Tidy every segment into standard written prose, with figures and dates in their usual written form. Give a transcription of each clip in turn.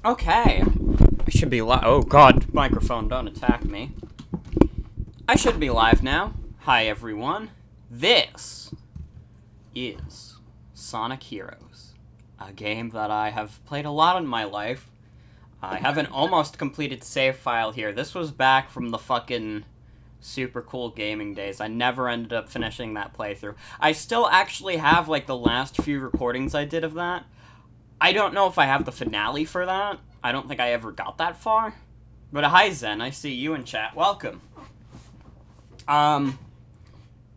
Okay. I should be live. Oh god, microphone, don't attack me. I should be live now. Hi everyone. This is Sonic Heroes, a game that I have played a lot in my life. I have an almost completed save file here. This was back from the fucking super cool gaming days. I never ended up finishing that playthrough. I still actually have, like, the last few recordings I did of that. I don't know if I have the finale for that. I don't think I ever got that far. But hi Zen, I see you in chat. Welcome.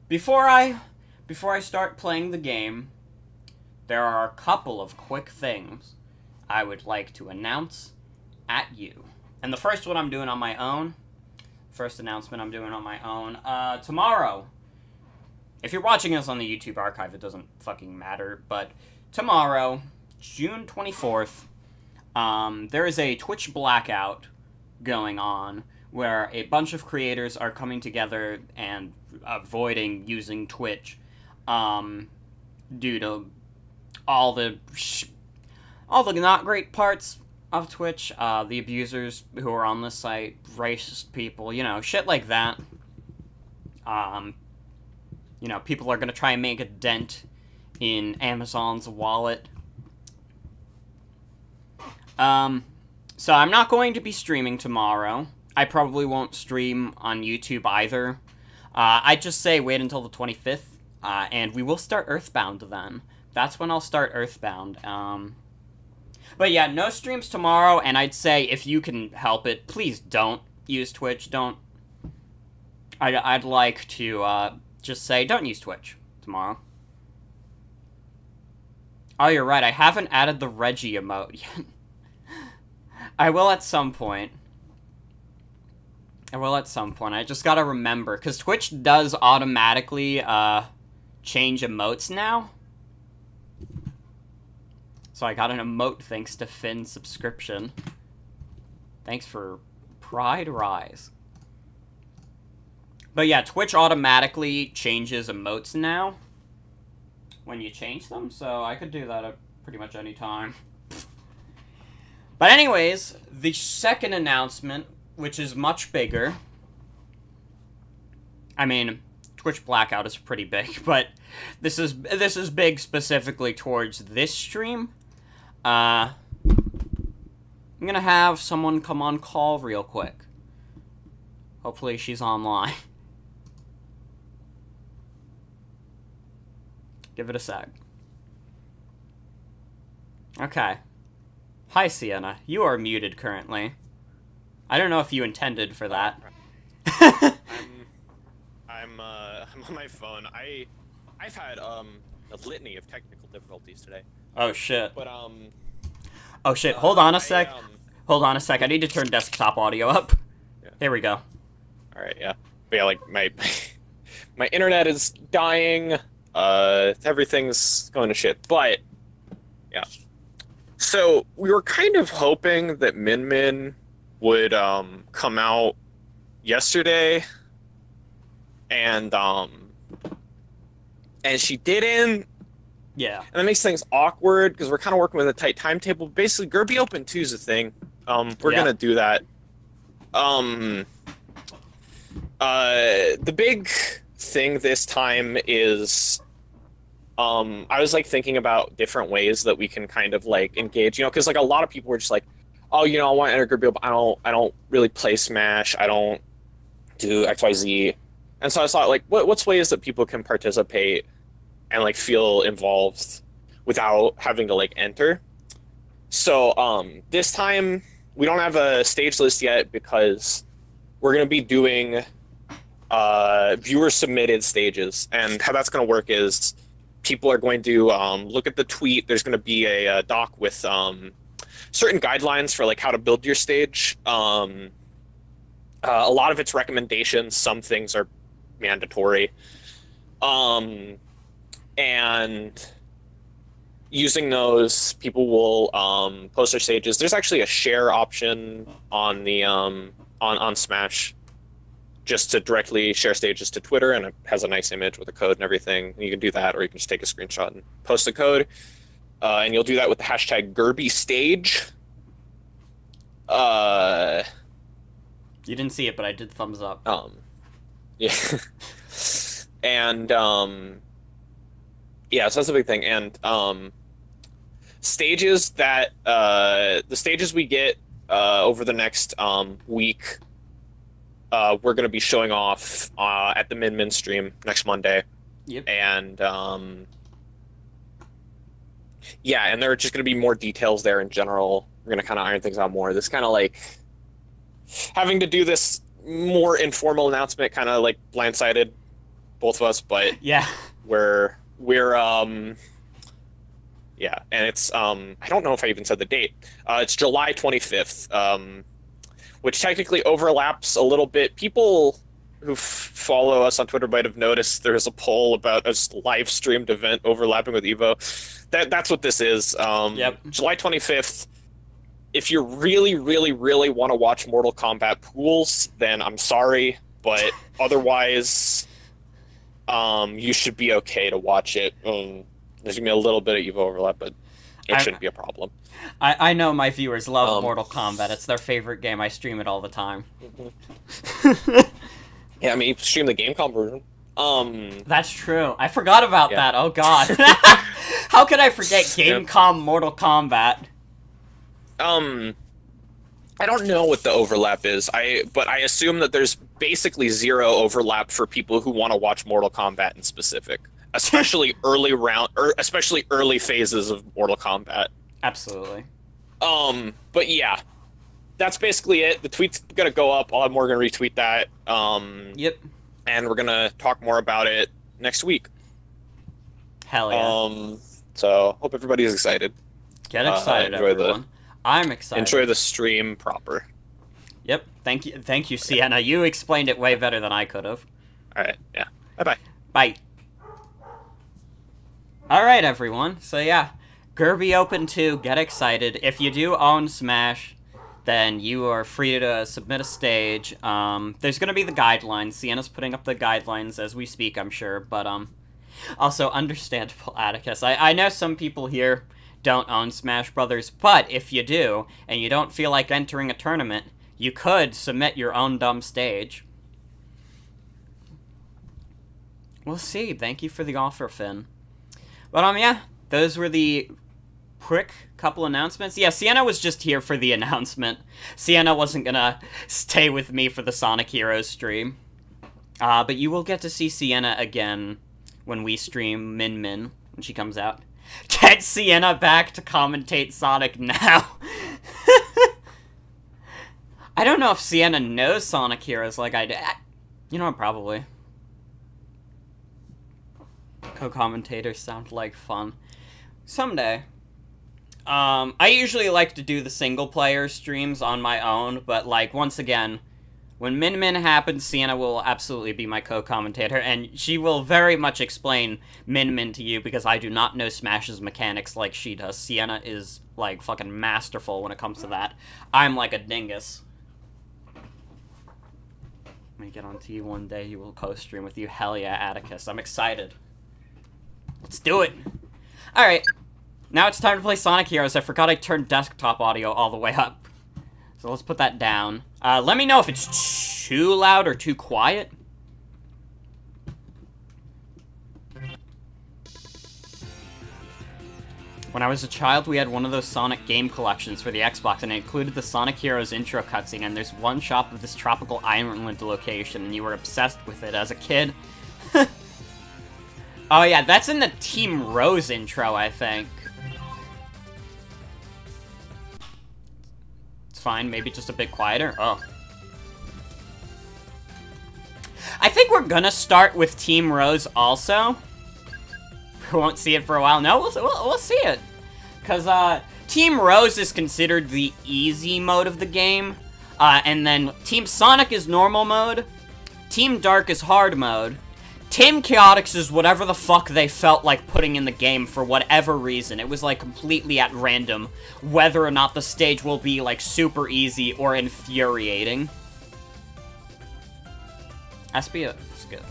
Before I start playing the game, there are a couple of quick things I would like to announce at you. And the first one I'm doing on my own. First announcement I'm doing on my own. Tomorrow, if you're watching this on the YouTube archive, it doesn't fucking matter, but tomorrow, June 24th, there is a Twitch blackout going on where a bunch of creators are coming together and avoiding using Twitch due to all the not great parts of Twitch, the abusers who are on the site, racist people, you know, shit like that. You know, people are gonna try and make a dent in Amazon's wallet. So I'm not going to be streaming tomorrow. I probably won't stream on YouTube either. I'd just say wait until the 25th, and we will start Earthbound then. That's when I'll start Earthbound. But yeah, no streams tomorrow, and I'd say if you can help it, please don't use Twitch. Don't. I'd like to just say don't use Twitch tomorrow. Oh, you're right. I haven't added the Reggie emote yet. I will at some point. I just gotta remember, because Twitch does automatically change emotes now. So I got an emote thanks to Finn's subscription. Thanks for Pride Rise. But yeah, Twitch automatically changes emotes now when you change them, so I could do that at pretty much any time. But anyways, the second announcement, which is much bigger. I mean, Twitch blackout is pretty big, but this is big specifically towards this stream. I'm gonna have someone come on call real quick. Hopefully she's online. Give it a sec. Okay. Hi, Sienna. You are muted currently. I don't know if you intended for that. I'm on my phone. I've had a litany of technical difficulties today. Oh shit. But oh shit. Hold on a sec. Hold on a sec. I need to turn desktop audio up. Yeah. There we go. All right. Yeah. But yeah, like my internet is dying. Everything's going to shit. But yeah. So we were kind of hoping that Min Min would come out yesterday, and she didn't. Yeah. And that makes things awkward because we're kind of working with a tight timetable. Basically, Gerby Open 2 is a thing. We're gonna do that. The big thing this time is I was like thinking about different ways that we can kind of like engage, you know, because like a lot of people were just like, oh, you know, I want to enter Gerby, but I don't really play Smash. I don't do XYZ. And so I thought, like, what's ways that people can participate and like feel involved without having to like enter? So this time we don't have a stage list yet because we're gonna be doing viewer submitted stages, and how that's gonna work is people are going to look at the tweet. There's going to be a doc with certain guidelines for like how to build your stage. A lot of it's recommendations. Some things are mandatory. And using those, people will post their stages. There's actually a share option on the on Smash, just to directly share stages to Twitter, and it has a nice image with a code and everything. You can do that, or you can just take a screenshot and post the code. And you'll do that with the hashtag GerbyStage. Uh, You didn't see it, but I did thumbs up. yeah. And, yeah, so that's a big thing. And, stages that, the stages we get, over the next, week, we're going to be showing off, at the Min Min stream next Monday. Yep. And, yeah, and there are just going to be more details there in general. We're going to kind of iron things out more. This kind of like having to do this more informal announcement kind of like blindsided both of us, but yeah, we're yeah, and it's I don't know if I even said the date. It's July 25th, which technically overlaps a little bit. People who follow us on Twitter might have noticed there's a poll about a live streamed event overlapping with Evo. That's what this is. Yep. July 25th. If you really, really, really want to watch Mortal Kombat pools, then I'm sorry, but otherwise, you should be okay to watch it. There's gonna be a little bit of Evo overlap, but it shouldn't be a problem. I know my viewers love Mortal Kombat. It's their favorite game. I stream it all the time. Yeah, I mean, you stream the Gamecom version. That's true. I forgot about that. Oh god. How could I forget Gamecom Mortal Kombat? I don't know what the overlap is. But I assume that there's basically zero overlap for people who want to watch Mortal Kombat in specific, especially especially early phases of Mortal Kombat. Absolutely. But yeah, that's basically it. The tweet's gonna go up. I'll have Morgan retweet that. Yep. And we're gonna talk more about it next week. Hell yeah. So hope everybody's excited. Get excited, everyone. I'm excited. Enjoy the stream proper. Yep. Thank you, Sienna. You explained it way better than I could have. All right. Yeah. Bye-bye. Bye. All right, everyone. So yeah, Kirby Open 2. Get excited. If you do own Smash, then you are free to submit a stage. There's gonna be the guidelines. Sienna's putting up the guidelines as we speak, I'm sure. But also understandable, Atticus. I know some people here don't own Smash Brothers, but if you do, and you don't feel like entering a tournament, you could submit your own dumb stage. We'll see. Thank you for the offer, Finn. But, yeah, those were the quick couple announcements. Yeah, Sienna was just here for the announcement. Sienna wasn't gonna stay with me for the Sonic Heroes stream. But you will get to see Sienna again when we stream Min Min, when she comes out. Get Sienna back to commentate Sonic now. I don't know if Sienna knows Sonic Heroes like I do. You know, probably. Co-commentators sound like fun. Someday. I usually like to do the single-player streams on my own, but, like, once again, when Min Min happens, Sienna will absolutely be my co-commentator, and she will very much explain Min Min to you, because I do not know Smash's mechanics like she does. Sienna is, like, fucking masterful when it comes to that. I'm like a dingus. When I get on to you one day, you will co-stream with you. Hell yeah, Atticus. I'm excited. Let's do it! Alright. Now it's time to play Sonic Heroes. I forgot I turned desktop audio all the way up. So let's put that down. Let me know if it's too loud or too quiet. When I was a child, we had one of those Sonic game collections for the Xbox, and it included the Sonic Heroes intro cutscene, and there's one shop of this tropical island location, and you were obsessed with it as a kid. Oh yeah, that's in the Team Rose intro, I think. It's fine, maybe just a bit quieter. Oh. I think we're gonna start with Team Rose also. We won't see it for a while. No, we'll see it. Because, Team Rose is considered the easy mode of the game. And then Team Sonic is normal mode. Team Dark is hard mode. Team Chaotix is whatever the fuck they felt like putting in the game for whatever reason. It was, like, completely at random whether or not the stage will be, like, super easy or infuriating. Espia is good.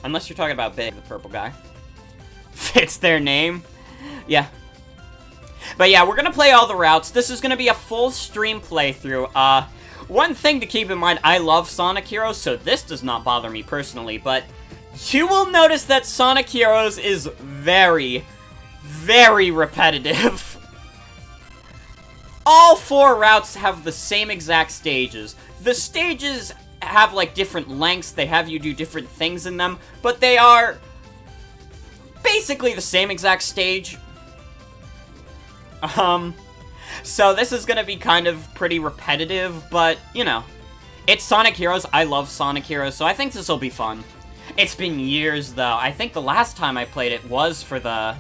Unless you're talking about Big, the purple guy. Fits their name. Yeah. But yeah, we're gonna play all the routes. This is gonna be a full stream playthrough. One thing to keep in mind, I love Sonic Heroes, so this does not bother me personally, but you will notice that Sonic Heroes is very, very repetitive. All 4 routes have the same exact stages. The stages have, like, different lengths, they have you do different things in them, but they are basically the same exact stage. So this is gonna be kind of pretty repetitive, but, you know, it's Sonic Heroes. I love Sonic Heroes, so I think this will be fun. It's been years, though. I think the last time I played it was for the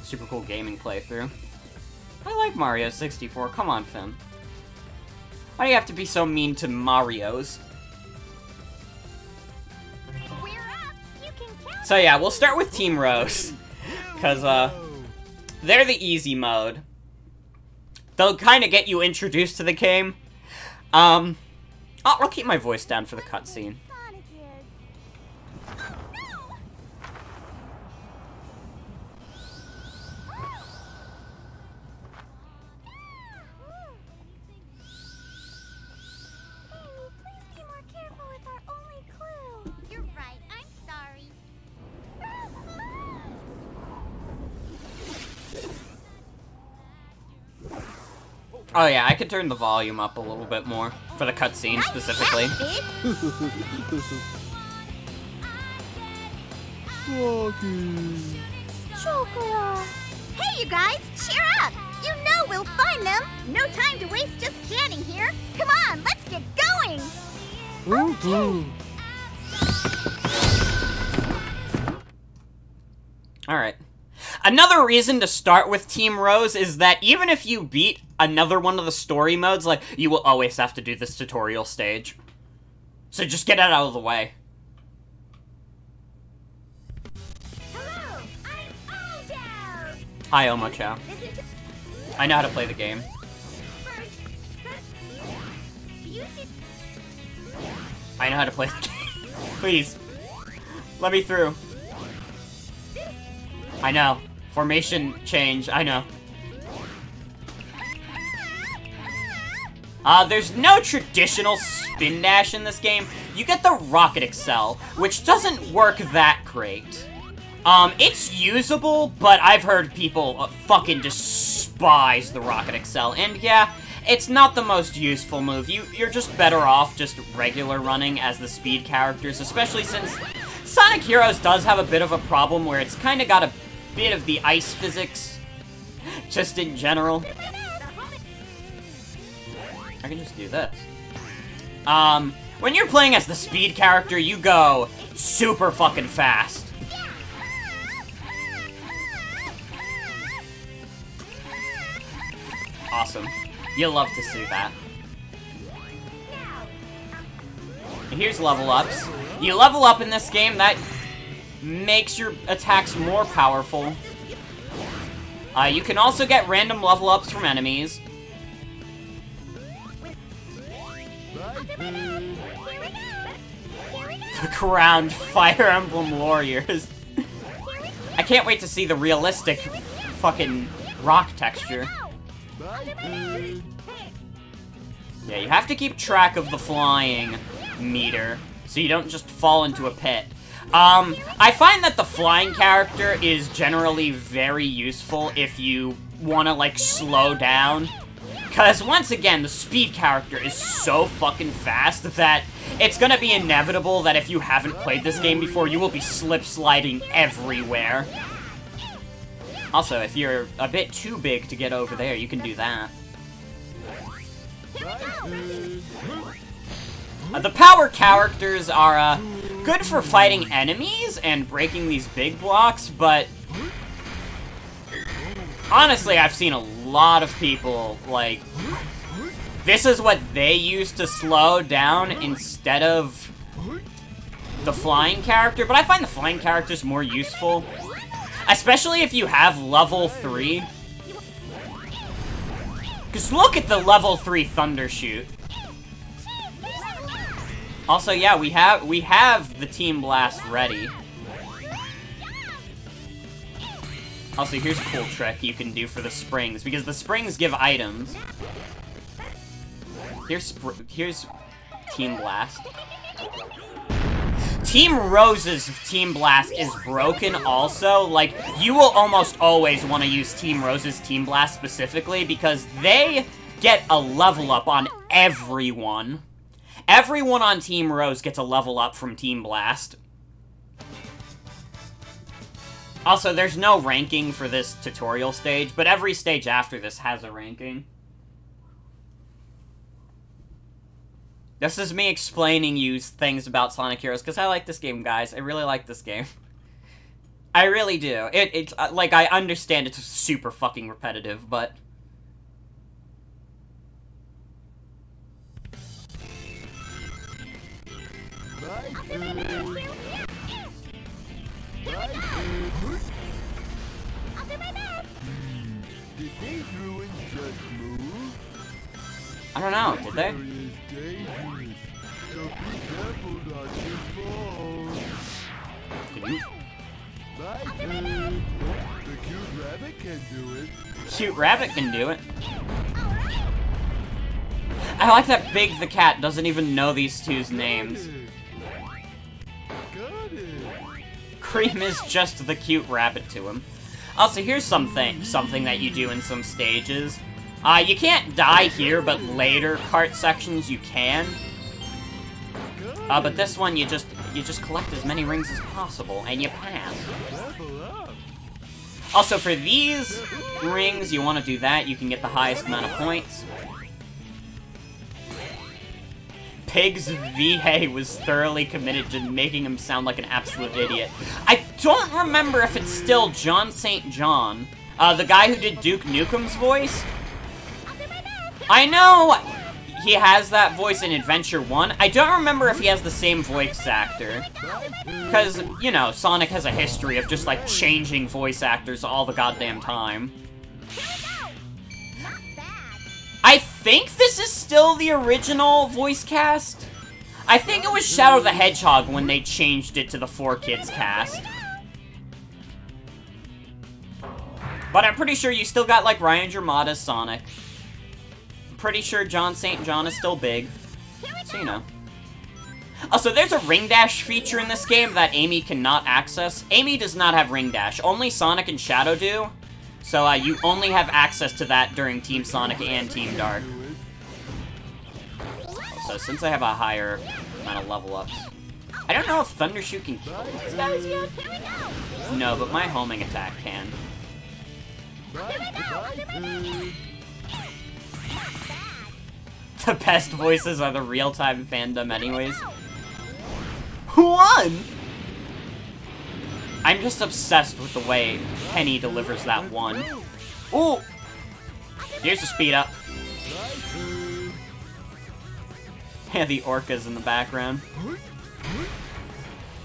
Super Cool Gaming playthrough. I like Mario 64. Come on, Finn. Why do you have to be so mean to Marios? So yeah, we'll start with Team Rose. Because, they're the easy mode. They'll kind of get you introduced to the game. I'll keep my voice down for the cutscene. Oh yeah, I could turn the volume up a little bit more, for the cutscene specifically. Chocolate. Hey you guys, cheer up! You know we'll find them! No time to waste just standing here! Come on, let's get going! Okay. Alright. Another reason to start with Team Rose is that even if you beat another one of the story modes, like, you will always have to do this tutorial stage. So just get it out of the way. Hello, I'm Omo. Hi, Omo-chow. I know how to play the game. I know how to play the game. Please. Let me through. I know. Formation change, I know. There's no traditional spin dash in this game. You get the Rocket Excel, which doesn't work that great. It's usable, but I've heard people fucking despise the Rocket Excel, and yeah, it's not the most useful move. You're just better off just regular running as the speed characters, especially since Sonic Heroes does have a bit of a problem where it's kind of got a bit of the ice physics, just in general. I can just do this. When you're playing as the speed character, you go super fucking fast. Awesome. You'll love to see that. Here's level ups. You level up in this game, that makes your attacks more powerful. You can also get random level ups from enemies. The crowned Fire Emblem Warriors. I can't wait to see the realistic fucking rock texture. Yeah, you have to keep track of the flying meter, so you don't just fall into a pit. I find that the flying character is generally very useful if you want to, like, slow down. Because, once again, the speed character is so fucking fast that it's gonna be inevitable that if you haven't played this game before, you will be slip-sliding everywhere. Also, if you're a bit too big to get over there, you can do that. The power characters are, good for fighting enemies and breaking these big blocks, but honestly, I've seen a lot of people, like, this is what they use to slow down instead of the flying character, but I find the flying characters more useful, especially if you have level 3. Because look at the level 3 Thunder Shoot. Also, yeah, we have the Team Blast ready. Also, here's a cool trick you can do for the springs, because the springs give items. Here's Team Blast. Team Rose's Team Blast is broken also. Like, you will almost always want to use Team Rose's Team Blast specifically, because they get a level up on everyone. Everyone on Team Rose gets a level up from Team Blast. Also, there's no ranking for this tutorial stage, but every stage after this has a ranking. This is me explaining you things about Sonic Heroes, because I like this game, guys. I really like this game. I really do. It's like, I understand it's super fucking repetitive, but... I don't know, did they? Did you? The cute rabbit can do it. Cute Rabbit can do it. I like that Big the Cat doesn't even know these two's names. Got it. Cream is just the cute rabbit to him. Also, here's something that you do in some stages. You can't die here, but later cart sections you can. But this one you just collect as many rings as possible and you pass. Also, for these rings, you want to do that. You can get the highest amount of points. Pig's VA was thoroughly committed to making him sound like an absolute idiot. I don't remember if it's still John St. John, the guy who did Duke Nukem's voice. I know he has that voice in Adventure 1. I don't remember if he has the same voice actor. Because, you know, Sonic has a history of just, like, changing voice actors all the goddamn time. I think this is still the original voice cast. I think it was Shadow the Hedgehog when they changed it to the 4Kids cast. But I'm pretty sure you still got, like, Ryan Germont as Sonic. I'm pretty sure John St. John is still big. So, you know. Also, there's a ring dash feature in this game that Amy cannot access. Amy does not have ring dash. Only Sonic and Shadow do. So, you only have access to that during Team Sonic and Team Dark. So, since I have a higher amount of level ups... I don't know if Thundershoot can kill these guys yet? No, but my homing attack can. The best voices are the real-time fandom anyways. Who won? I'm just obsessed with the way Penny delivers that one. Ooh! Here's a speed up. Yeah, the orcas in the background.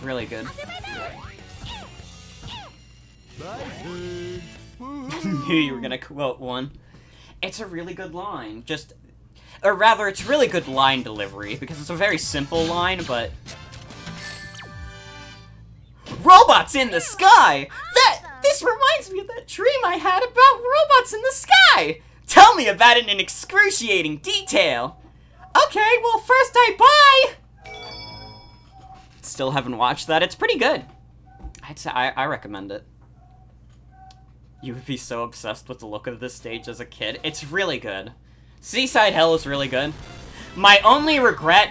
Really good. Knew you were gonna quote one. It's a really good line. Or rather, it's really good line delivery, because it's a very simple line, but... Robots in the sky! This reminds me of that dream I had about robots in the sky! Tell me about it in excruciating detail! Okay, well, first bye! Still haven't watched that. It's pretty good. I'd say I recommend it. You would be so obsessed with the look of this stage as a kid. It's really good. Seaside Hill is really good. My only regret...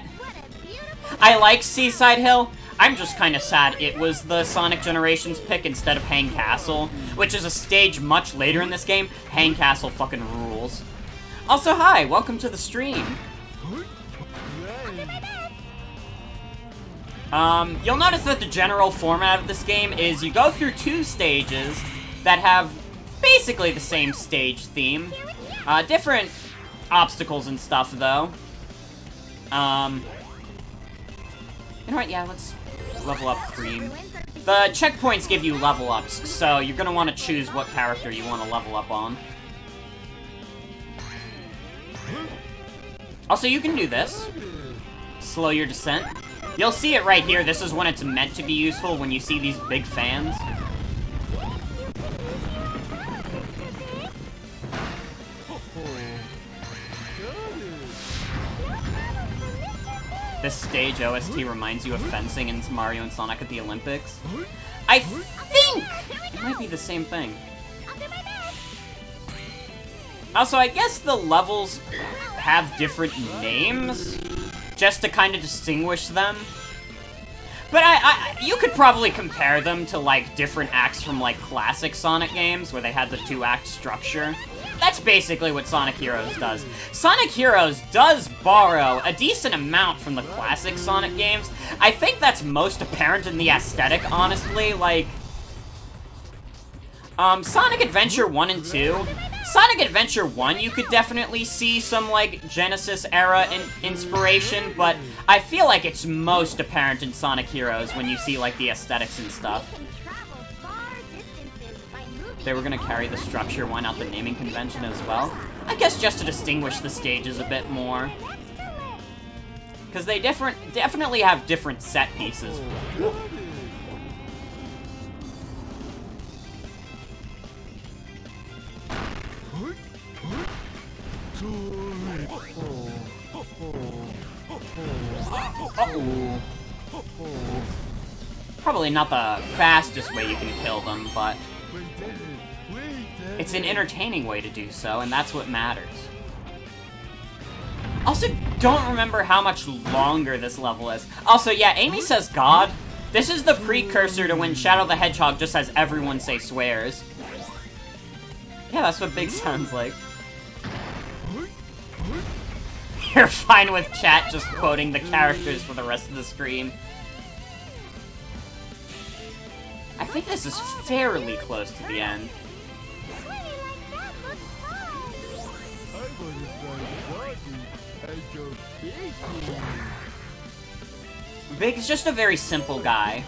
I like Seaside Hill. I'm just kind of sad it was the Sonic Generations pick instead of Hang Castle, which is a stage much later in this game. Hang Castle fucking rules. Also, hi, welcome to the stream. You'll notice that the general format of this game is you go through 2 stages that have basically the same stage theme. Different obstacles and stuff, though. You know what, yeah, let's level up Cream. The checkpoints give you level ups, so you're gonna want to choose what character you want to level up on. Also, you can do this. Slow your descent. You'll see it right here. This is when it's meant to be useful, when you see these big fans. this stage OST reminds you of fencing in Mario and Sonic at the Olympics. I think it might be the same thing. Also, I guess the levels have different names, just to kind of distinguish them. But you could probably compare them to, like, different acts from, like, classic Sonic games, where they had the 2-act structure. That's basically what Sonic Heroes does. Sonic Heroes does borrow a decent amount from the classic Sonic games. I think that's most apparent in the aesthetic, honestly. Like, Sonic Adventure 1 and 2... Sonic Adventure 1, you could definitely see some, like, Genesis-era inspiration, but I feel like it's most apparent in Sonic Heroes when you see, like, the aesthetics and stuff. They were gonna carry the structure, why not the naming convention as well? I guess just to distinguish the stages a bit more. Because they definitely have different set pieces. Uh-oh. Probably not the fastest way you can kill them, but it's an entertaining way to do so, and that's what matters. Also, don't remember how much longer this level is. Also, yeah, Amy says God. This is the precursor to when Shadow the Hedgehog just has everyone say swears. Yeah, that's what Big sounds like. You're fine with chat just quoting the characters for the rest of the stream. I think this is fairly close to the end. Big's just a very simple guy.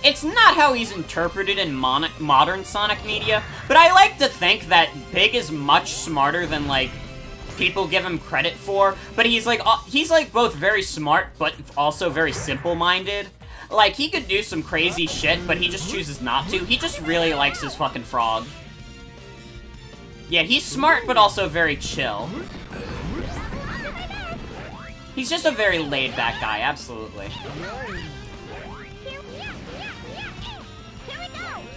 It's not how he's interpreted in modern Sonic media, but I like to think that Big is much smarter than, like, people give him credit for, but he's like both very smart, but also very simple-minded. Like, he could do some crazy shit, but he just chooses not to. He just really likes his fucking frog. Yeah, he's smart, but also very chill. He's just a very laid-back guy, absolutely.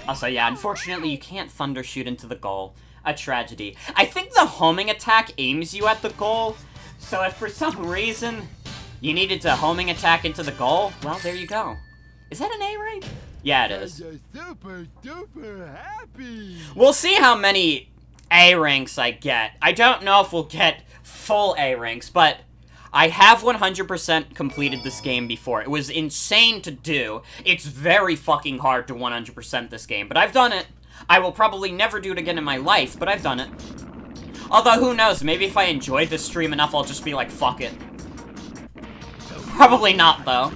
Also, yeah, unfortunately, you can't thunder shoot into the goal. A tragedy. I think the homing attack aims you at the goal, so if for some reason you needed to homing attack into the goal, well, there you go. Is that an A rank? Yeah, it is. Super duper happy. We'll see how many A ranks I get. I don't know if we'll get full A ranks, but I have 100% completed this game before. It was insane to do. It's very fucking hard to 100% this game, but I've done it. I will probably never do it again in my life, but I've done it. Although, who knows, maybe if I enjoy this stream enough, I'll just be like, fuck it. Probably not, though.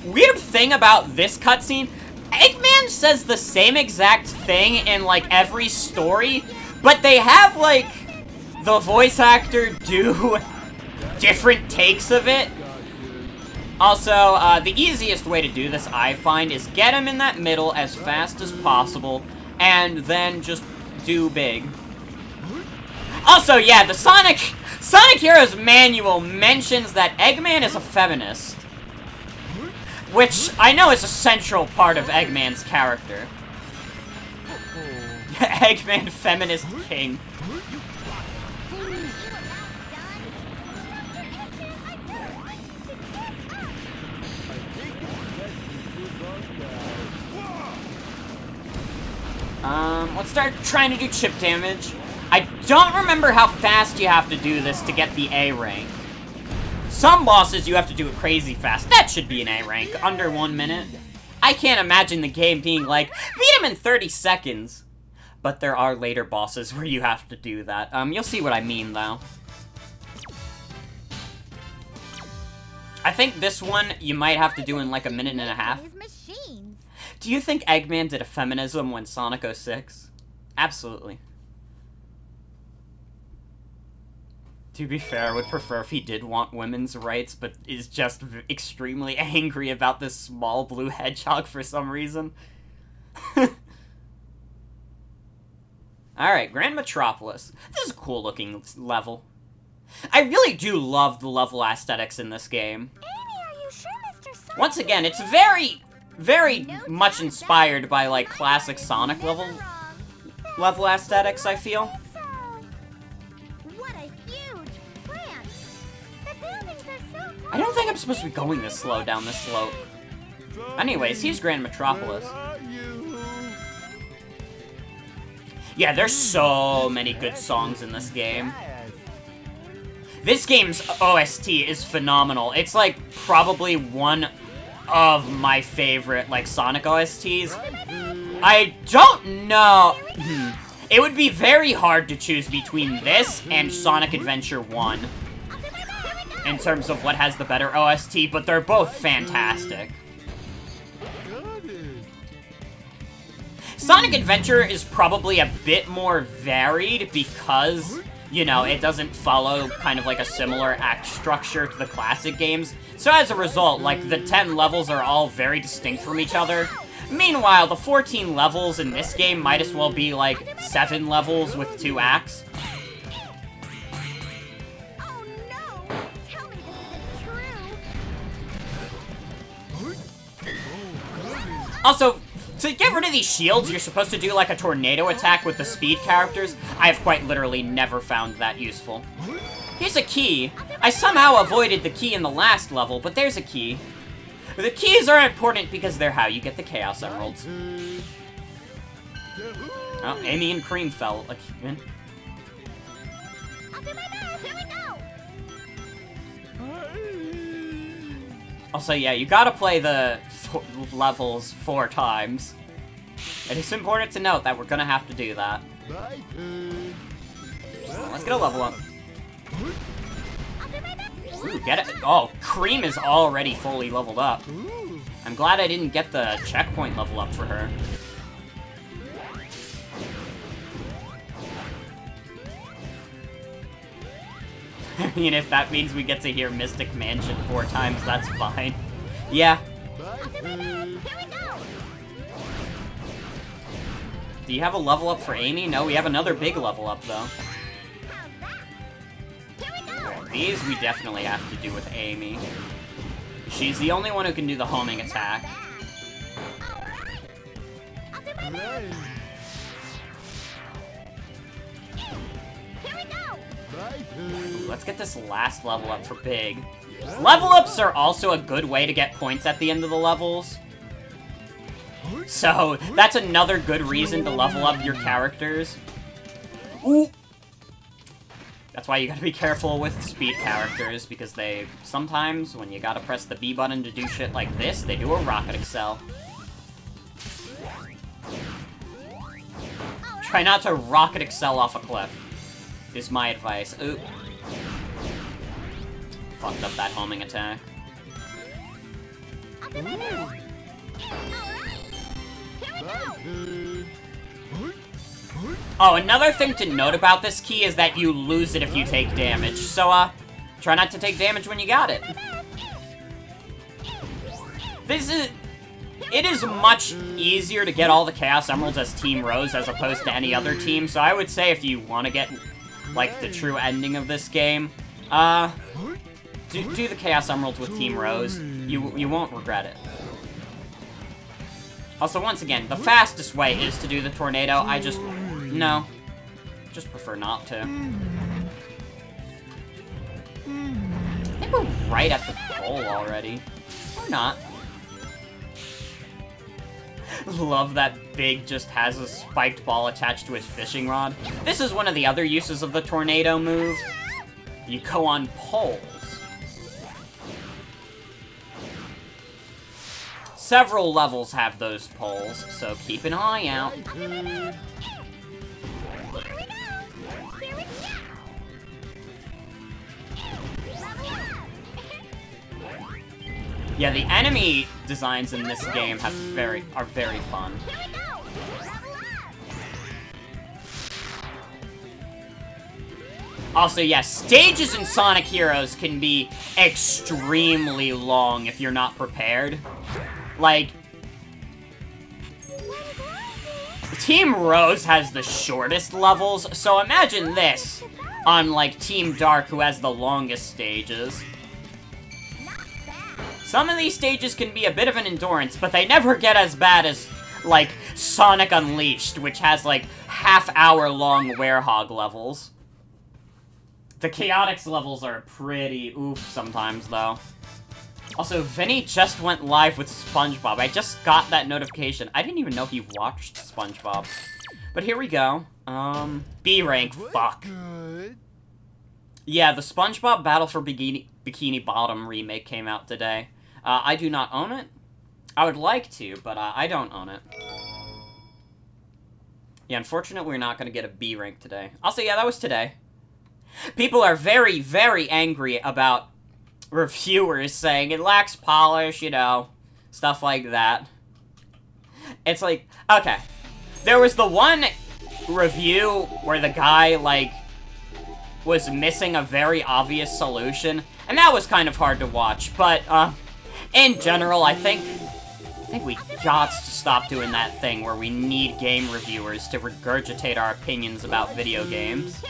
Weird thing about this cutscene, Eggman says the same exact thing in, like, every story, but they have, like, the voice actor do different takes of it. Also, the easiest way to do this, I find, is get him in that middle as fast as possible, and then just do Big. Also, yeah, the Sonic Heroes manual mentions that Eggman is a feminist. Which I know is a central part of Eggman's character. Eggman Feminist King. Let's start trying to do chip damage. I don't remember how fast you have to do this to get the A rank. Some bosses you have to do it crazy fast. That should be an A rank, under 1 minute. I can't imagine the game being like, beat him in 30 seconds. But there are later bosses where you have to do that. You'll see what I mean, though. I think this one you might have to do in like a minute and a half. Do you think Eggman did a feminism when Sonic 06? Absolutely. To be fair, I would prefer if he did want women's rights, but is just extremely angry about this small blue hedgehog for some reason. Alright, Grand Metropolis. This is a cool looking level. I really do love the level aesthetics in this game. Amy, are you sure Mr. Sonic Once again, it's very, very much inspired by, like, classic Sonic level aesthetics, I feel. What a huge plant! The buildings are so I don't think I'm supposed to be going this slow down this slope. Anyways, here's Grand Metropolis. Yeah, there's so many good songs in this game. This game's OST is phenomenal. It's, like, probably one of my favorite, like, Sonic OSTs. I don't know. It would be very hard to choose between this and Sonic Adventure 1 in terms of what has the better OST, but they're both fantastic. Sonic Adventure is probably a bit more varied because, you know, it doesn't follow kind of like a similar act structure to the classic games. So as a result, like, the 10 levels are all very distinct from each other. Meanwhile, the 14 levels in this game might as well be, like, 7 levels with 2 acts. Oh no! Tell me this isn't true! Also, to get rid of these shields, you're supposed to do, like, a tornado attack with the speed characters. I have quite literally never found that useful. Here's a key. I somehow avoided the key in the last level, but there's a key. The keys are important because they're how you get the Chaos Emeralds. Oh, Amy and Cream fell again. I'll do my best! Here we go! Also, yeah, you gotta play the levels 4 times. It is important to note that we're gonna have to do that. Let's get a level up. Ooh, get it. Oh, Cream is already fully leveled up. I'm glad I didn't get the checkpoint level up for her. I mean, if that means we get to hear Mystic Mansion 4 times, that's fine. Yeah. Do you have a level up for Amy? No, we have another big level up, though. These we definitely have to do with Amy. She's the only one who can do the homing attack. Let's get this last level up for Big. Level ups are also a good way to get points at the end of the levels. So, that's another good reason to level up your characters. Ooh! That's why you gotta be careful with speed characters, because they, sometimes, when you gotta press the B button to do shit like this, they do a rocket excel. Try not to rocket excel off a cliff, is my advice. Ooh. Fucked up that homing attack. Oh, another thing to note about this key is that you lose it if you take damage. So, try not to take damage when you got it. It is much easier to get all the Chaos Emeralds as Team Rose as opposed to any other team. So I would say if you want to get, like, the true ending of this game, do the Chaos Emeralds with Team Rose. You won't regret it. Also, once again, the fastest way is to do the tornado. No. Just prefer not to. I think we're right at the goal already. Or not. Love that Big just has a spiked ball attached to his fishing rod. This is one of the other uses of the tornado move. You go on poles. Several levels have those poles, so keep an eye out. Yeah, the enemy designs in this game are very fun. Also, yeah, stages in Sonic Heroes can be extremely long if you're not prepared. Like, Team Rose has the shortest levels, so imagine this on, like, Team Dark, who has the longest stages. Some of these stages can be a bit of an endurance, but they never get as bad as, like, Sonic Unleashed, which has, like, half-hour-long Werehog levels. The Chaotix levels are pretty oof sometimes, though. Also, Vinny just went live with SpongeBob. I just got that notification. I didn't even know he watched SpongeBob. But here we go. B rank, fuck. Yeah, the SpongeBob Battle for Bikini Bottom remake came out today. I do not own it. I would like to, but I don't own it. Yeah, unfortunately, we're not going to get a B rank today. Also, yeah, that was today. People are very, very angry about reviewers saying it lacks polish, you know, stuff like that. It's like, okay. There was the one review where the guy, like, was missing a very obvious solution, and that was kind of hard to watch, but, in general, I think we got to stop doing that thing where we need game reviewers to regurgitate our opinions about video games.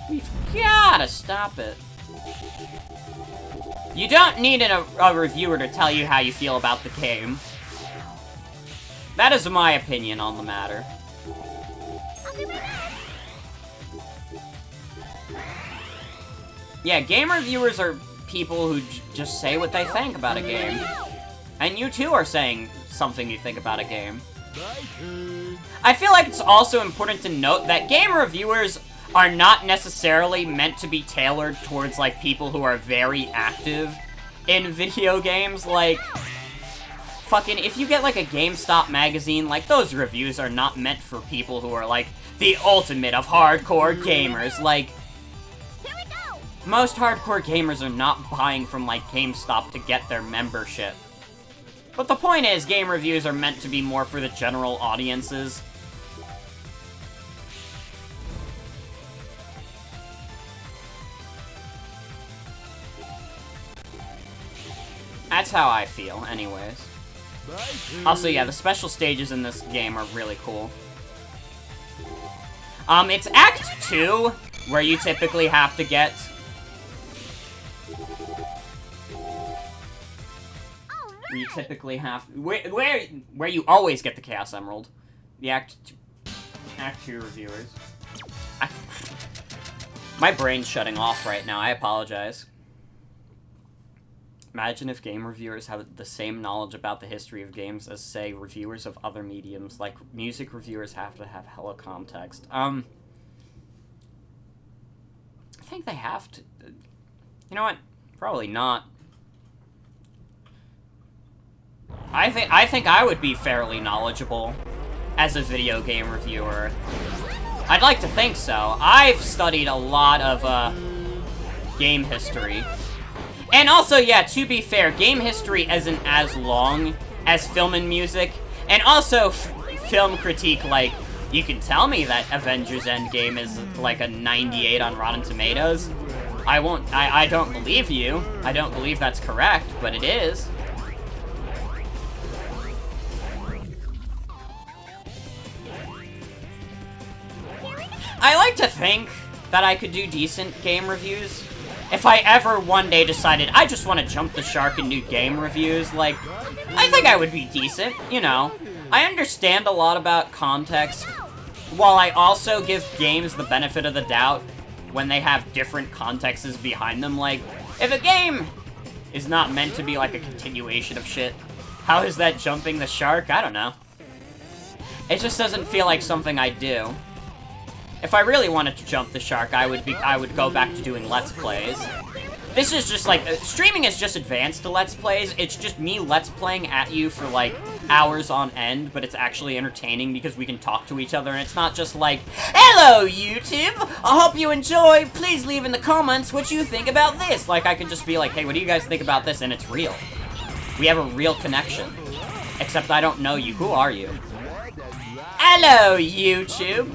We've gotta stop it. You don't need a reviewer to tell you how you feel about the game. That is my opinion on the matter. Yeah, game reviewers are people who just say what they think about a game. And you too are saying something you think about a game. I feel like it's also important to note that game reviewers are not necessarily meant to be tailored towards, like, people who are very active in video games. Like, fucking, if you get, like, a GameStop magazine, like, those reviews are not meant for people who are, like, the ultimate of hardcore gamers. Like, most hardcore gamers are not buying from, like, GameStop to get their membership. But the point is, game reviews are meant to be more for the general audiences. That's how I feel, anyways. Also, yeah, the special stages in this game are really cool. It's Act 2, where you typically have to get... Where you always get the Chaos Emerald. The Act 2 reviewers. My brain's shutting off right now, I apologize. Imagine if game reviewers had the same knowledge about the history of games as, say, reviewers of other mediums. Like, music reviewers have to have hella context. I think they have to... You know what? Probably not. I think I would be fairly knowledgeable as a video game reviewer. I'd like to think so. I've studied a lot of, game history. And also, yeah, to be fair, game history isn't as long as film and music. And also, film critique, like, you can tell me that Avengers Endgame is, like, a 98 on Rotten Tomatoes. I don't believe you. I don't believe that's correct, but it is. I like to think that I could do decent game reviews. If I ever one day decided I just want to jump the shark and do game reviews, like, I think I would be decent, you know. I understand a lot about context, while I also give games the benefit of the doubt when they have different contexts behind them. Like, if a game is not meant to be like a continuation of shit, how is that jumping the shark? I don't know. It just doesn't feel like something I'd do. If I really wanted to jump the shark, I would go back to doing Let's Plays. This is just like, streaming is just advanced to Let's Plays. It's just me Let's Playing at you for like hours on end, but it's actually entertaining because we can talk to each other and it's not just like, hello YouTube, I hope you enjoy, please leave in the comments what you think about this. Like, I can just be like, hey, what do you guys think about this? And it's real. We have a real connection. Except I don't know you. Who are you? Hello YouTube.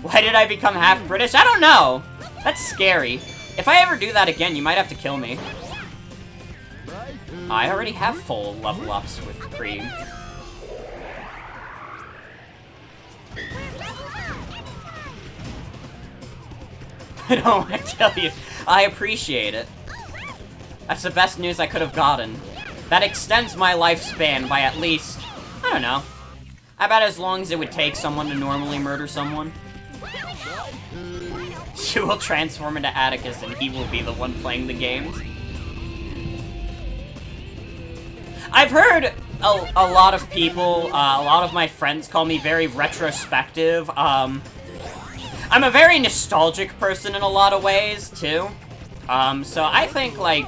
Why did I become half British? I don't know. That's scary. If I ever do that again, you might have to kill me. I already have full level ups with Cream. I don't want to kill you. I appreciate it. That's the best news I could have gotten. That extends my lifespan by at least, I don't know, about as long as it would take someone to normally murder someone. You will transform into Atticus and he will be the one playing the games. I've heard a lot of people, a lot of my friends call me very retrospective. I'm a very nostalgic person in a lot of ways, too. So I think, like,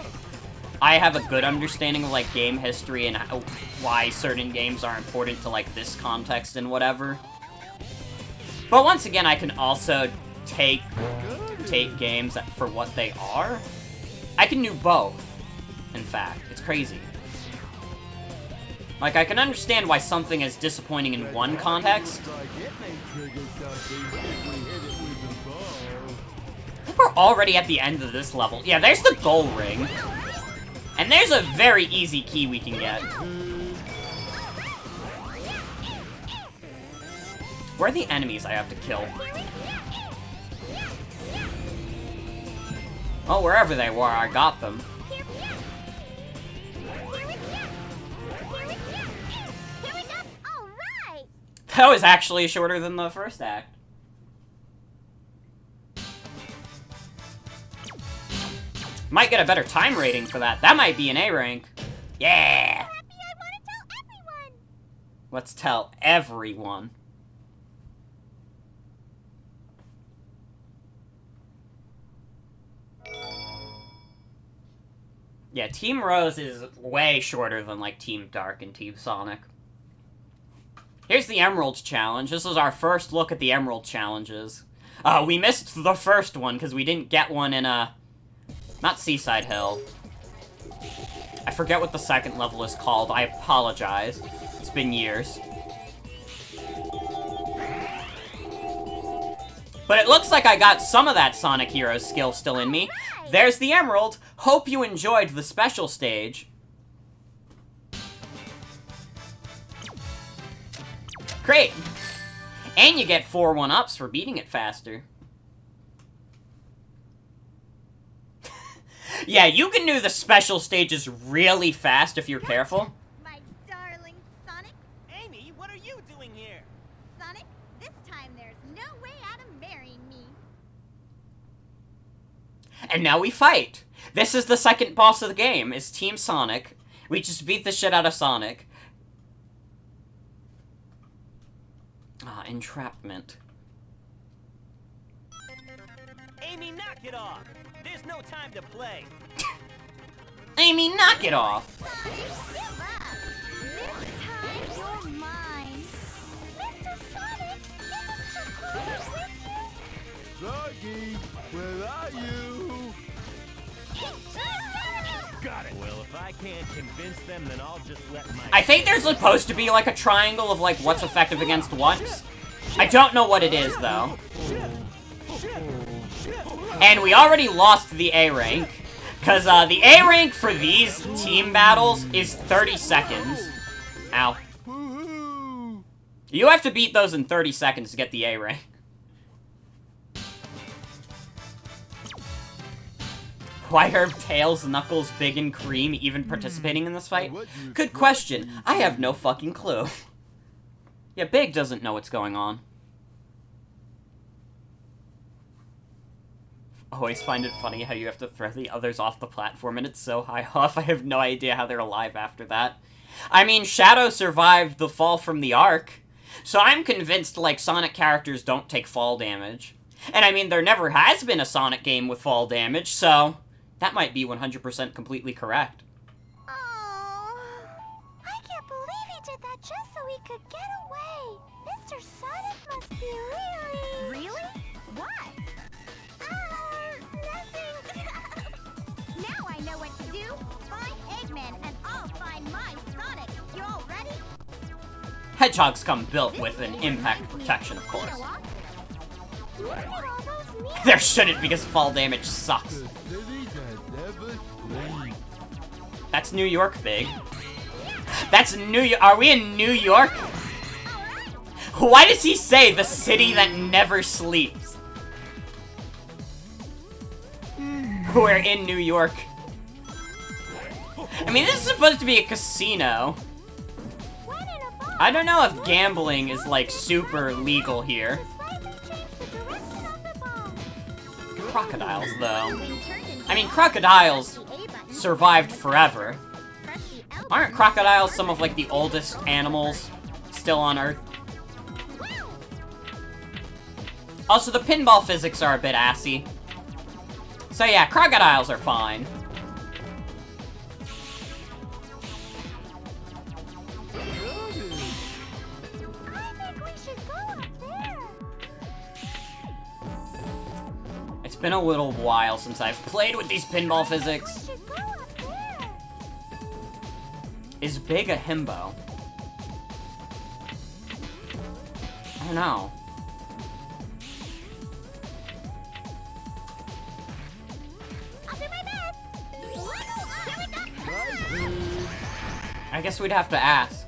I have a good understanding of, like, game history and why certain games are important to, like, this context and whatever. But once again, I can also take games for what they are. I can do both, in fact. It's crazy. Like, I can understand why something is disappointing in one context. I think we're already at the end of this level. Yeah, there's the goal ring. And there's a very easy key we can get. Where are the enemies I have to kill? Oh, wherever they were, I got them. That was actually shorter than the first act. Might get a better time rating for that. That might be an A rank. Yeah! Let's tell everyone. Yeah, Team Rose is way shorter than, like, Team Dark and Team Sonic. Here's the Emerald Challenge. This is our first look at the Emerald Challenges. We missed the first one, because we didn't get one in, not Seaside Hill. I forget what the second level is called. I apologize. It's been years. But it looks like I got some of that Sonic Heroes skill still in me. There's the Emerald. Hope you enjoyed the special stage. Great! And you get 4 1-ups for beating it faster. Yeah, you can do the special stages really fast if you're careful. My darling Sonic. Amy, what are you doing here? Sonic, this time there's no way out of marrying me. And now we fight. This is the second boss of the game, is Team Sonic. We just beat the shit out of Sonic. Ah, entrapment. Amy, knock it off! There's no time to play. Amy, knock it off! Give up. This time you're mine. Mr. Sonic, isn't Sakura with you? Soggy, where are you? Got it. Well, if I can't convince them, then I'll just let my... I think there's supposed to be like a triangle of like what's effective against what. I don't know what it is though. And we already lost the A rank. Because the A rank for these team battles is 30 seconds. Ow. Woohoo! You have to beat those in 30 seconds to get the A rank. Why are Tails, Knuckles, Big, and Cream even participating in this fight? Good question. I have no fucking clue. Yeah, Big doesn't know what's going on. Always find it funny how you have to throw the others off the platform and it's so high off, I have no idea how they're alive after that. I mean, Shadow survived the fall from the Ark, so I'm convinced, like, Sonic characters don't take fall damage. And I mean, there never has been a Sonic game with fall damage, so that might be 100% completely correct. Oh, I can't believe he did that just so he could get away. Mr. Sonic must be really... Really? What? Nothing. Now I know what to do. Find Eggman and I'll find my Sonic. You all ready? Hedgehogs come built with an impact protection, of course. Look at all those mirrors. There shouldn't, because fall damage sucks. The city that never sleeps. That's New York, Big. That's New York. Are we in New York? Why does he say the city that never sleeps? We're in New York. I mean, this is supposed to be a casino. I don't know if gambling is, like, super legal here. Crocodiles, though. I mean, crocodiles survived forever. Aren't crocodiles some of, like, the oldest animals still on Earth? Also, the pinball physics are a bit assy. So yeah, crocodiles are fine. It's been a little while since I've played with these pinball physics. Is big a himbo? I don't know. I guess we'd have to ask.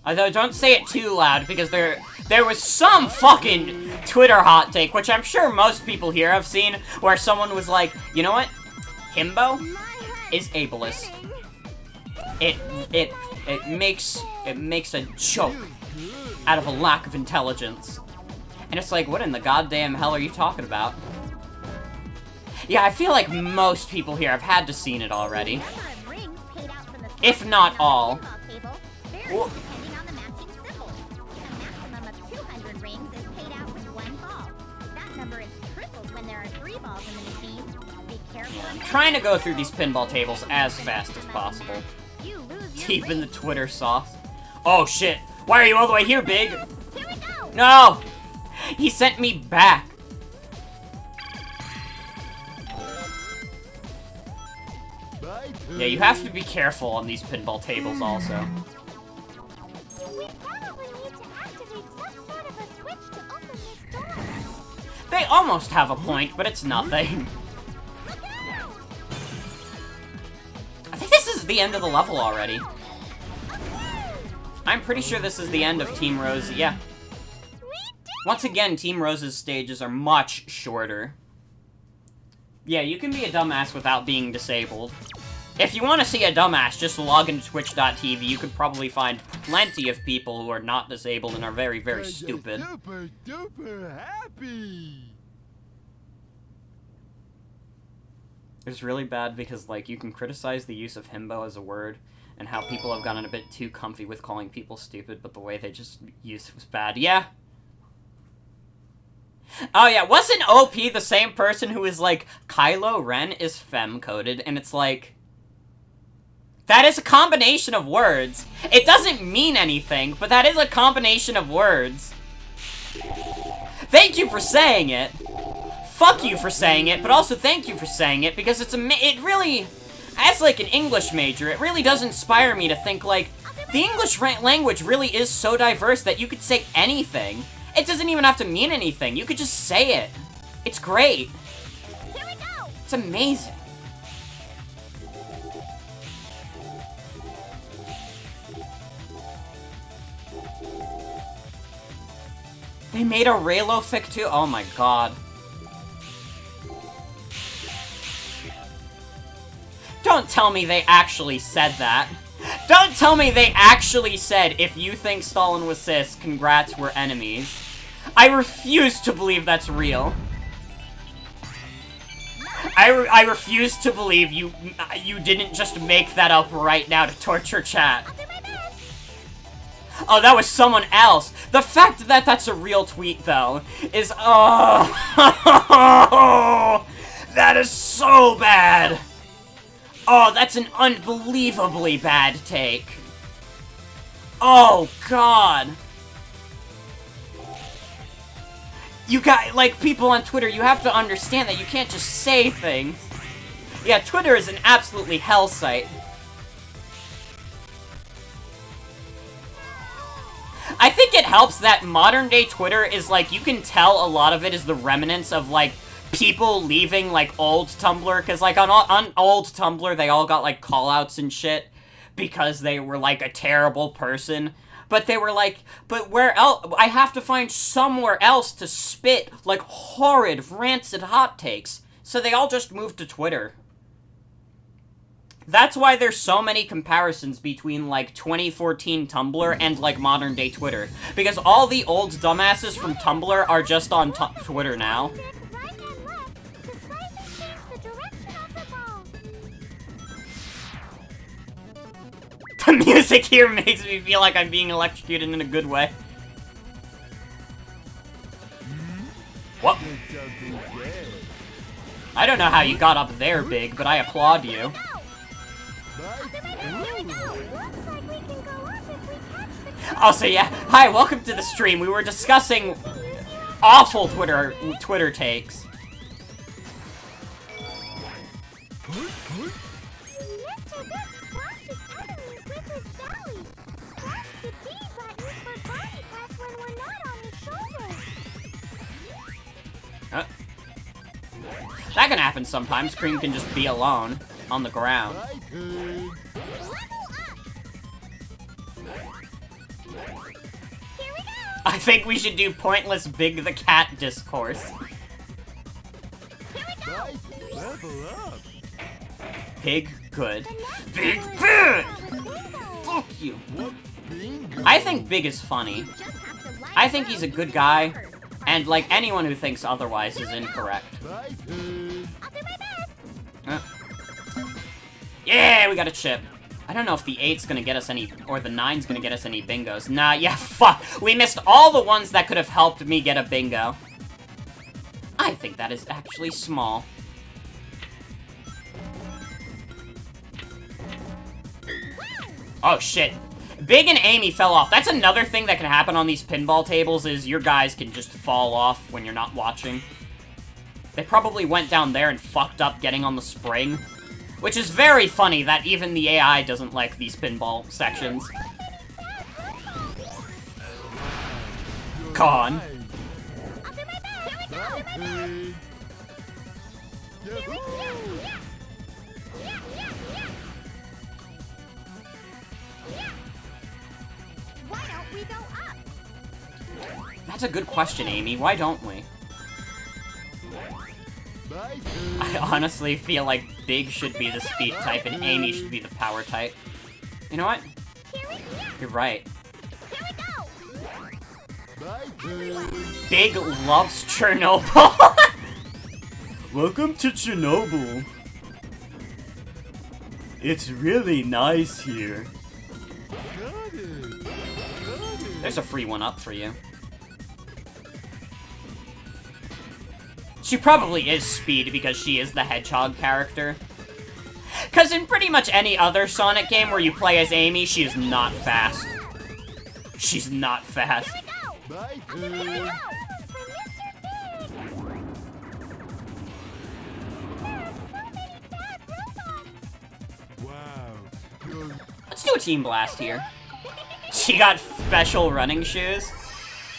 Although, don't say it too loud, because there was some fucking Twitter hot take, which I'm sure most people here have seen, where someone was like, you know what? Himbo is ableist. It makes a joke out of a lack of intelligence. And it's like, what in the goddamn hell are you talking about? Yeah, I feel like most people here have had to seen it already. If not all. Well, I'm trying to go through these pinball tables as fast as possible. Deep in the Twitter sauce. Oh shit! Why are you all the way here, Big? No! He sent me back. Yeah, you have to be careful on these pinball tables also. We probably need to activate some sort of a switch to open these doors. They almost have a point, but it's nothing. I think this is the end of the level already. I'm pretty sure this is the end of Team Rosie, yeah. Once again, Team Rose's stages are much shorter. Yeah, you can be a dumbass without being disabled. If you want to see a dumbass, just log into twitch.tv. You could probably find plenty of people who are not disabled and are very, very stupid. Super duper happy. It's really bad because, like, you can criticize the use of himbo as a word and how people have gotten a bit too comfy with calling people stupid, but the way they just used it was bad. Yeah. Oh yeah, wasn't OP the same person who is like, Kylo Ren is femme-coded, and it's like... That is a combination of words. It doesn't mean anything, but that is a combination of words. Thank you for saying it. Fuck you for saying it, but also thank you for saying it, because it really, as like an English major, it really does inspire me to think like, the English language really is so diverse that you could say anything. It doesn't even have to mean anything. You could just say it. It's great. Here we go. It's amazing. They made a Raylo fic too? Oh my god. Don't tell me they actually said that. Don't tell me they actually said, if you think Stalin was cis, congrats, we're enemies. I refuse to believe that's real. I refuse to believe you didn't just make that up right now to torture chat. Oh, that was someone else. The fact that that's a real tweet, though, is... Oh! That is so bad! Oh, that's an unbelievably bad take. Oh, God. You got, like, people on Twitter, you have to understand that you can't just say things. Yeah, Twitter is an absolutely hell site. I think it helps that modern-day Twitter is, like, you can tell a lot of it is the remnants of, like, people leaving, like, old Tumblr, because, like, on old Tumblr, they all got, like, call-outs and shit, because they were, like, a terrible person, but they were like, but where else, I have to find somewhere else to spit, like, horrid, rancid hot takes, So they all just moved to Twitter. That's why there's so many comparisons between, like, 2014 Tumblr and, like, modern-day Twitter. Because all the old dumbasses from Tumblr are just on Twitter now. Right and left to slightly change the direction of the ball. The music here makes me feel like I'm being electrocuted in a good way. What? I don't know how you got up there, Big, but I applaud you. Also, yeah, hi, welcome to the stream. We were discussing awful Twitter takes. That can happen sometimes. Cream can just be alone on the ground. I think we should do pointless Big the Cat discourse. Pig, good. Big, big! Fuck you. I think Big is funny. I think he's a good guy, and, like, anyone who thinks otherwise is incorrect. Yeah, we got a chip. I don't know if the 8's gonna get us any, or the 9's gonna get us any bingos. Nah, yeah, fuck. We missed all the ones that could have helped me get a bingo. I think that is actually small. Oh, shit. Big and Amy fell off. That's another thing that can happen on these pinball tables, is your guys can just fall off when you're not watching. They probably went down there and fucked up getting on the spring. Which is very funny that even the AI doesn't like these pinball sections. Con. Why don't we go up? That's a good question, Amy. Why don't we? I honestly feel like Big should be the speed type and Amy should be the power type. You know what? You're right. Big loves Chernobyl. Welcome to Chernobyl. It's really nice here. There's a free one up for you. She probably is speed because she is the Hedgehog character. Because in pretty much any other Sonic game where you play as Amy, she is not fast. She's not fast. Let's do a team blast here. She got special running shoes.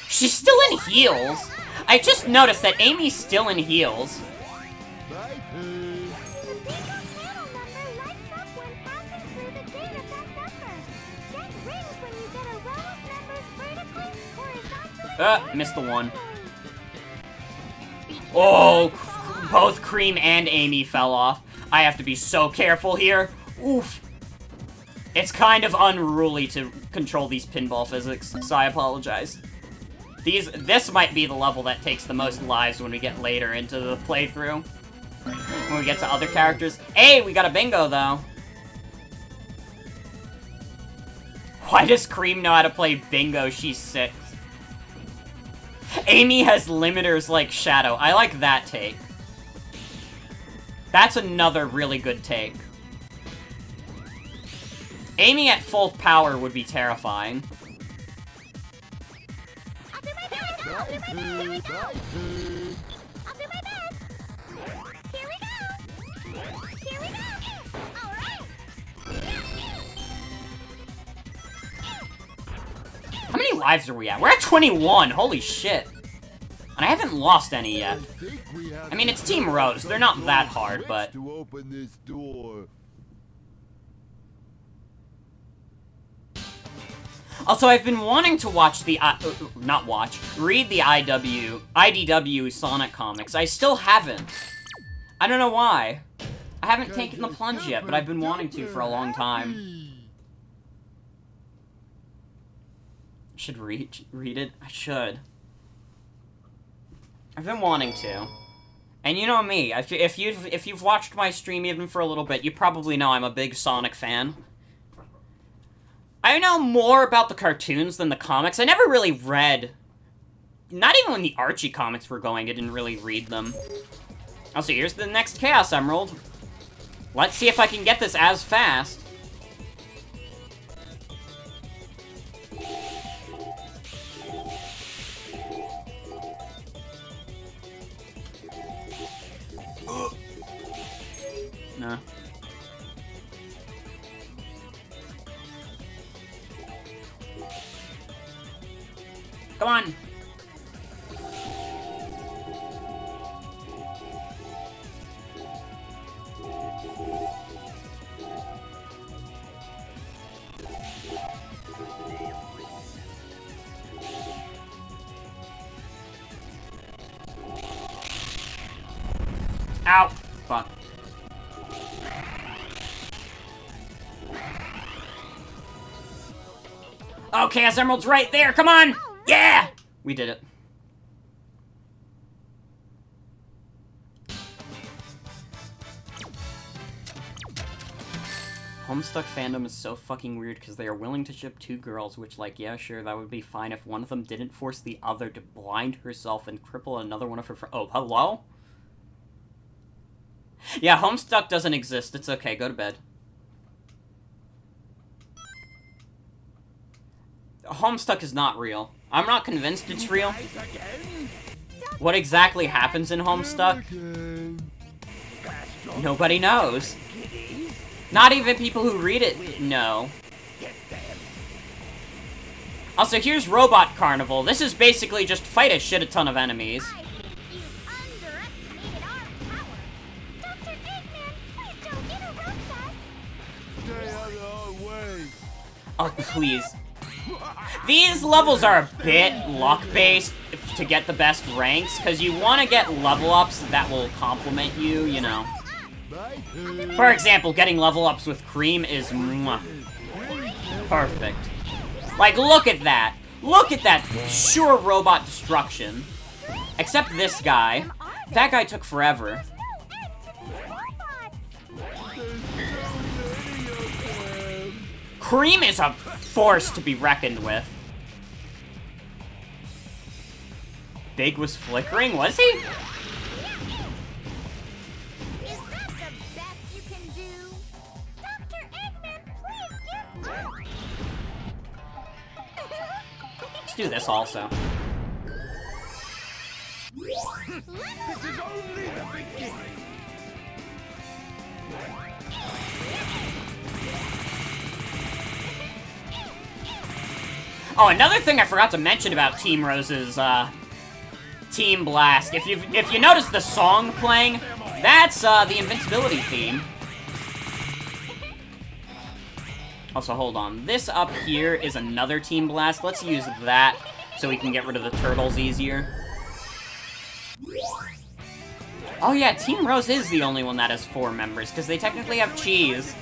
She's still in heels. I just noticed that Amy's still in heels. Missed the one. Oh, both Cream and Amy fell off. I have to be so careful here. Oof. It's kind of unruly to control these pinball physics, so I apologize. This might be the level that takes the most lives when we get later into the playthrough. When we get to other characters. Hey, we got a bingo, though. Why does Cream know how to play bingo? She's 6. Amy has limiters like Shadow. I like that take. That's another really good take. Amy at full power would be terrifying. How many lives are we at? We're at 21! Holy shit! And I haven't lost any yet. I mean, it's Team Rose. They're not that hard, but... Also, I've been wanting to watch the, read the IDW Sonic comics. I still haven't. I don't know why. I haven't taken the plunge yet, but I've been wanting to for a long time. Should read it? I should. I've been wanting to. And you know me, if you've watched my stream even for a little bit, you probably know I'm a big Sonic fan. I know more about the cartoons than the comics. I never really read... Not even when the Archie comics were going, I didn't really read them. Also, here's the next Chaos Emerald. Let's see if I can get this as fast. No. Come on. Ow. Fuck. Oh, Chaos Emerald's right there! Come on! Yeah! We did it. Homestuck fandom is so fucking weird because they are willing to ship two girls, which, like, yeah, sure, that would be fine if one of them didn't force the other to blind herself and cripple another one of her friends. Oh, hello? Yeah, Homestuck doesn't exist. It's okay. Go to bed. Homestuck is not real. I'm not convinced it's real. What exactly happens in Homestuck? Nobody knows. Not even people who read it know. Also, here's Robot Carnival. This is basically just fight a shit a ton of enemies. Oh, please. These levels are a bit luck-based to get the best ranks, because you want to get level-ups that will complement you, you know. For example, getting level-ups with Cream is mwah, perfect. Like, look at that. Look at that sure robot destruction. Except this guy. That guy took forever. Cream is a force to be reckoned with. Big was flickering, was he? Is that the best you can do? Dr. Eggman, please give up! Let's do this also. This is only the beginning. Oh, another thing I forgot to mention about Team Rose's, Team Blast. If you notice the song playing, that's, the invincibility theme. Also, hold on. This up here is another Team Blast. Let's use that so we can get rid of the turtles easier. Oh yeah, Team Rose is the only one that has 4 members, because they technically have Cheese.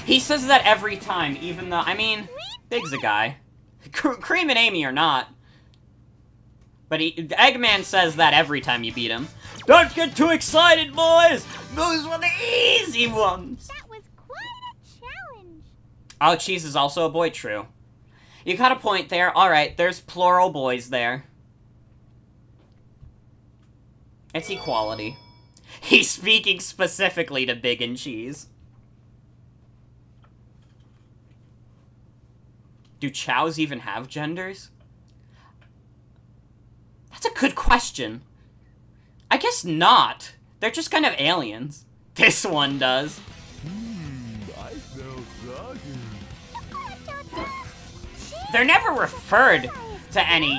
He says that every time, even though, I mean, Big's a guy. Cream and Amy are not. But Eggman says that every time you beat him. Don't get too excited, boys! Those were the easy ones! That was quite a challenge. Oh, Cheese is also a boy, true. You got a point there. Alright, there's plural boys there. It's equality. He's speaking specifically to Big and Cheese. Do chows even have genders? That's a good question. I guess not. They're just kind of aliens. This one does. I smell soggy. They're never referred to any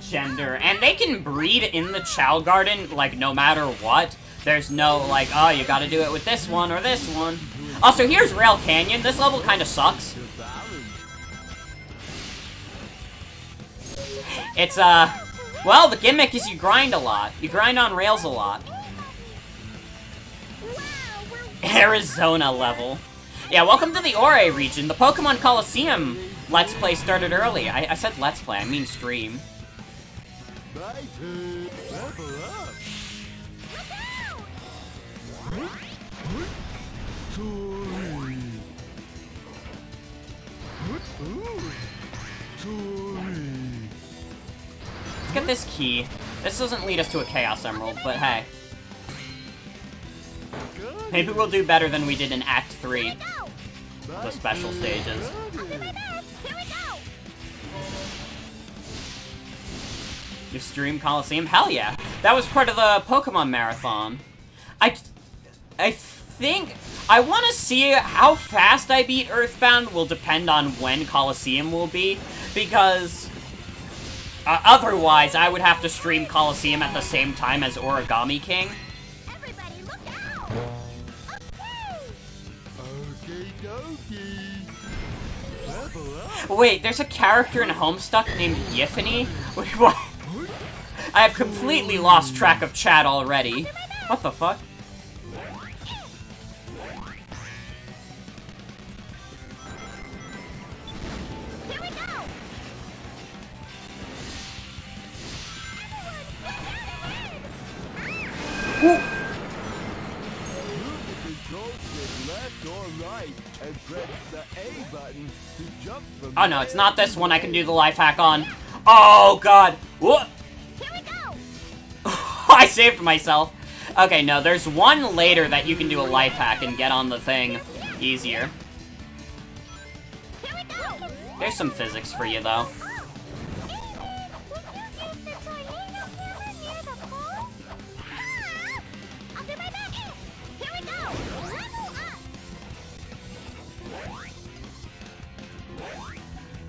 gender, and they can breed in the Chow Garden, like, no matter what. There's no, like, oh, you gotta do it with this one or this one. Also, here's Rail Canyon. This level kind of sucks. Well, the gimmick is you grind a lot. You grind on rails a lot. Arizona level. Yeah, welcome to the Ore region. The Pokemon Coliseum Let's Play started early. I said Let's Play, I mean stream. Let's get this key. This doesn't lead us to a Chaos Emerald, but hey. Maybe we'll do better than we did in Act 3. The special stages. You stream Coliseum? Hell yeah! That was part of the Pokemon Marathon. I think... I want to see how fast I beat Earthbound will depend on when Coliseum will be, because... otherwise, I would have to stream Coliseum at the same time as Origami King. Everybody look out! Wait, there's a character in Homestuck named Yiffany? Wait, what? I have completely lost track of chat already. What the fuck? Here we go! Ooh. Left or right and press the A button to jump from Oh no, it's not this one I can do the life hack on. Oh god! What? Here we go! I saved myself. Okay, no, there's one later that you can do a life hack and get on the thing easier. Here we go! There's some physics for you, though. I'll do my best! Here we go! Level up!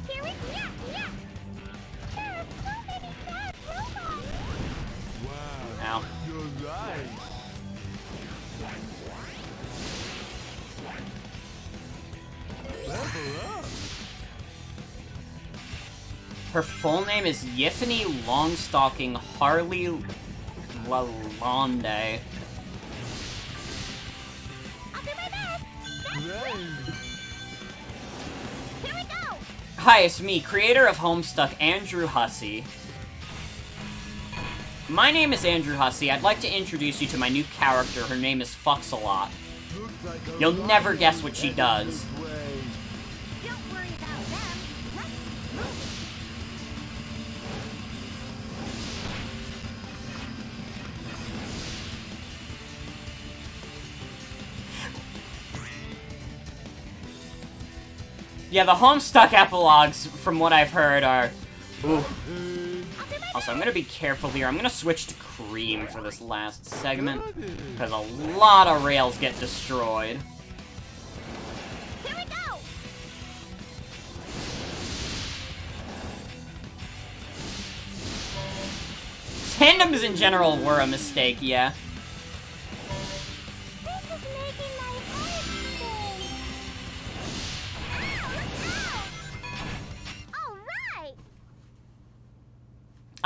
Here we go! Yeah! There are so many bad robots! Wow, Ow. you're right. Level up. Her full name is Yiffany Longstalking Harley Lalonde. I'll do my best! Right. Here we go! Hi, it's me, creator of Homestuck, Andrew Hussey. My name is Andrew Hussey. I'd like to introduce you to my new character. Her name is Fuxalot. Looks like a You'll lot never of guess what she does. this way. Don't worry about them. Let's move. Yeah, the Homestuck epilogues, from what I've heard, are... Ooh. Also, I'm gonna be careful here. I'm gonna switch to Cream for this last segment, because a lot of rails get destroyed. Here we go! Tandems in general were a mistake, yeah. This is making my head spin. All right.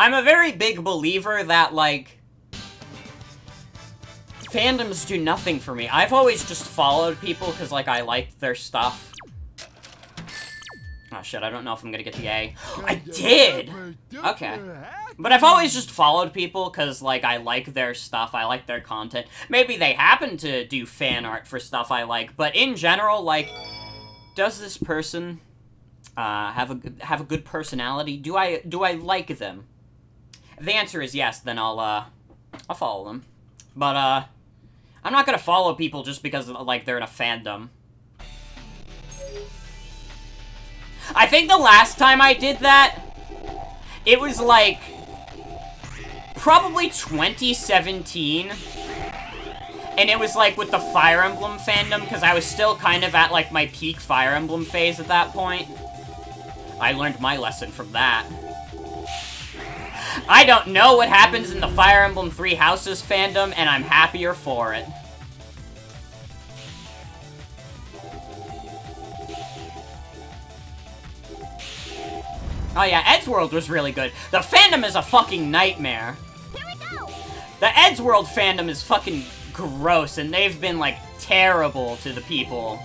I'm a very big believer that, like, fandoms do nothing for me. I've always just followed people because, like, I liked their stuff. Oh shit, I don't know if I'm gonna get the A. I did! Okay. But I've always just followed people because, like, I like their stuff, I like their content. Maybe they happen to do fan art for stuff I like, but in general, like, does this person have a good personality? Do I like them? If the answer is yes, then I'll follow them. But I'm not gonna follow people just because, like, they're in a fandom. I think the last time I did that, it was, like, probably 2017. And it was, like, with the Fire Emblem fandom, because I was still kind of at, like, my peak Fire Emblem phase at that point. I learned my lesson from that. I don't know what happens in the Fire Emblem Three Houses fandom, and I'm happier for it. Oh yeah, Eddsworld was really good. The fandom is a fucking nightmare. Here we go. The Eddsworld fandom is fucking gross, and they've been, like, terrible to the people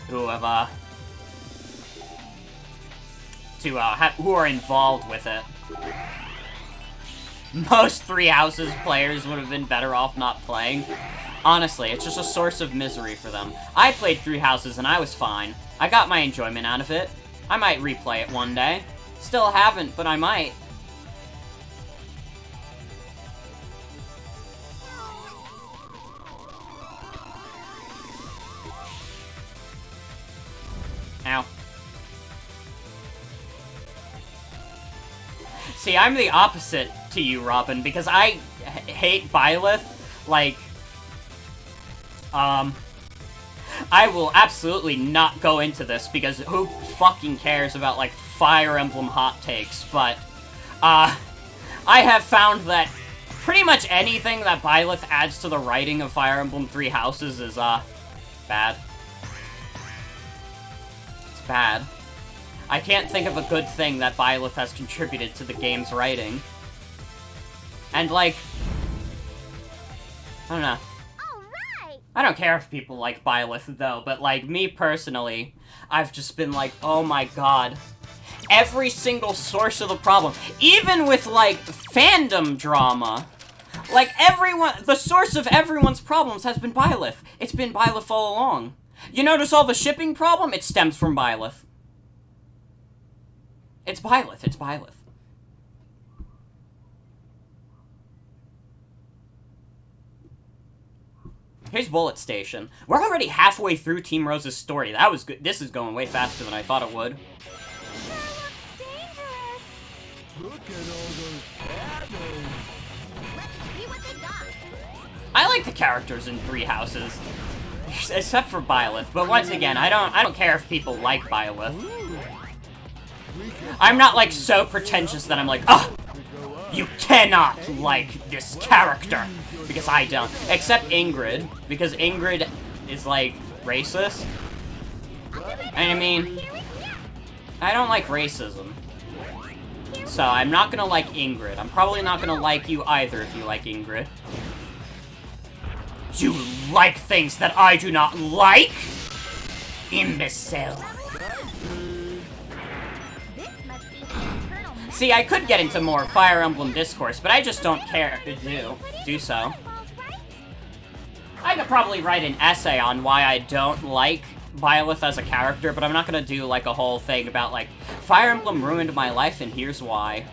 who have, who are involved with it. Most Three Houses players would have been better off not playing. Honestly, it's just a source of misery for them. I played Three Houses and I was fine. I got my enjoyment out of it. I might replay it one day. Still haven't, but I might. Ow. See, I'm the opposite to you, Robin, because I hate Byleth. Like, I will absolutely not go into this, because who fucking cares about, like, Fire Emblem hot takes, but, I have found that pretty much anything that Byleth adds to the writing of Fire Emblem Three Houses is, bad. It's bad. I can't think of a good thing that Byleth has contributed to the game's writing. And, like, I don't know. Alright! I don't care if people like Byleth, though, but, like, me personally, I've just been like, oh my god. Every single source of the problem, even with, like, fandom drama, like, the source of everyone's problems has been Byleth. It's been Byleth all along. You notice all the shipping problem? It stems from Byleth. It's Byleth. It's Byleth. Here's Bullet Station. We're already halfway through Team Rose's story. That was good. This is going way faster than I thought it would. Look at all those hammers. Let's see what they got. I like the characters in Three Houses, except for Byleth. But once again, I don't care if people like Byleth. I'm not, like, so pretentious that I'm like, oh, you cannot like this character, because I don't. Except Ingrid, because Ingrid is, like, racist. I mean, I don't like racism. So I'm not gonna like Ingrid. I'm probably not gonna like you either if you like Ingrid. You like things that I do not like? Imbecile. See, I could get into more Fire Emblem discourse, but I just don't care to do so. I could probably write an essay on why I don't like Byleth as a character, but I'm not gonna do, like, a whole thing about, like, Fire Emblem ruined my life and here's why.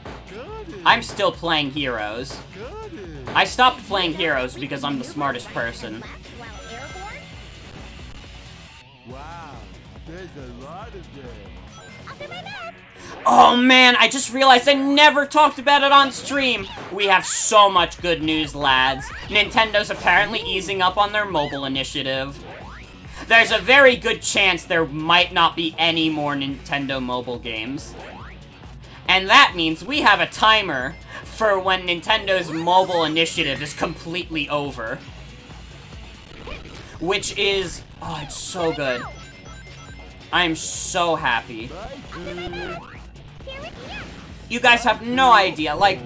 I'm still playing Heroes. I stopped playing Heroes because I'm the smartest person. Wow, there's a lot of them. I'll do my best. Oh man, I just realized I never talked about it on stream. We have so much good news, lads. Nintendo's apparently easing up on their mobile initiative. There's a very good chance there might not be any more Nintendo mobile games. And that means we have a timer for when Nintendo's mobile initiative is completely over. Which is... oh, it's so good. I'm so happy. You guys have no idea, like,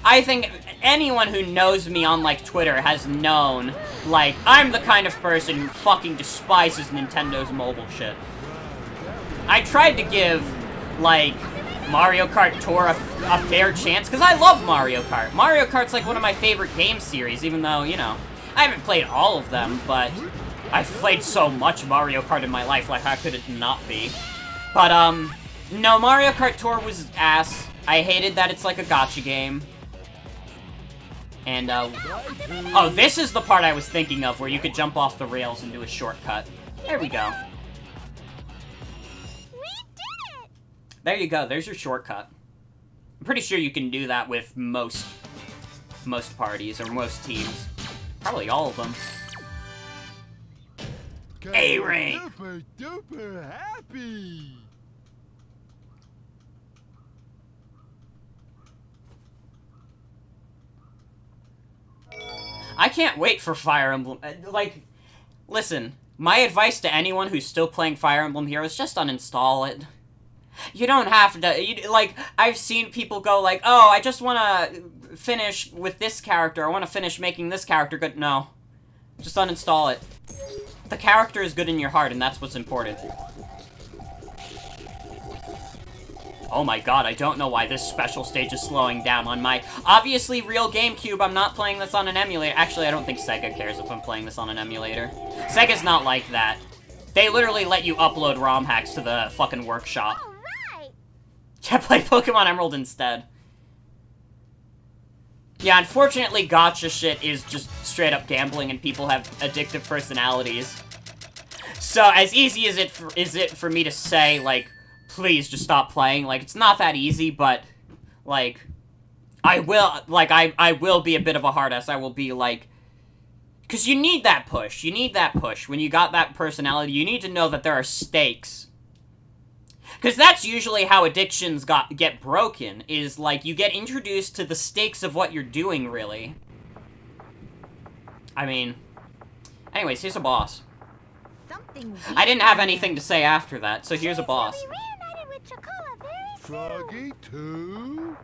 I think anyone who knows me on, like, Twitter has known, like, I'm the kind of person who fucking despises Nintendo's mobile shit. I tried to give, like, Mario Kart Tour a fair chance, because I love Mario Kart. Mario Kart's, like, one of my favorite game series, even though, you know, I haven't played all of them, but I've played so much Mario Kart in my life, like, how could it not be? But, no, Mario Kart Tour was ass. I hated that it's like a gacha game. And, oh, this is the part I was thinking of, where you could jump off the rails and do a shortcut. There we go. We did it! There you go, there's your shortcut. I'm pretty sure you can do that with most parties, or most teams. Probably all of them. A-rank! Super duper happy! I can't wait for Fire Emblem. Like, listen, my advice to anyone who's still playing Fire Emblem Heroes, just uninstall it. You don't have to, like, I've seen people go like, oh, I just want to finish with this character, I want to finish making this character good. No. Just uninstall it. The character is good in your heart, and that's what's important. Oh my god, I don't know why this special stage is slowing down on my obviously real GameCube. I'm not playing this on an emulator. Actually, I don't think Sega cares if I'm playing this on an emulator. Sega's not like that. They literally let you upload ROM hacks to the fucking workshop. Alright! Yeah, play Pokemon Emerald instead. Yeah, unfortunately, gacha shit is just straight up gambling and people have addictive personalities. So, as easy as it for me to say, like, please just stop playing, like, it's not that easy, but, like, I will be a bit of a hard ass. I will be, like, because you need that push. You need that push. When you got that personality, you need to know that there are stakes. Because that's usually how addictions get broken, is, like, you get introduced to the stakes of what you're doing, really. I mean, anyways, here's a boss. I didn't have anything to say after that, so here's a boss. Froggy too?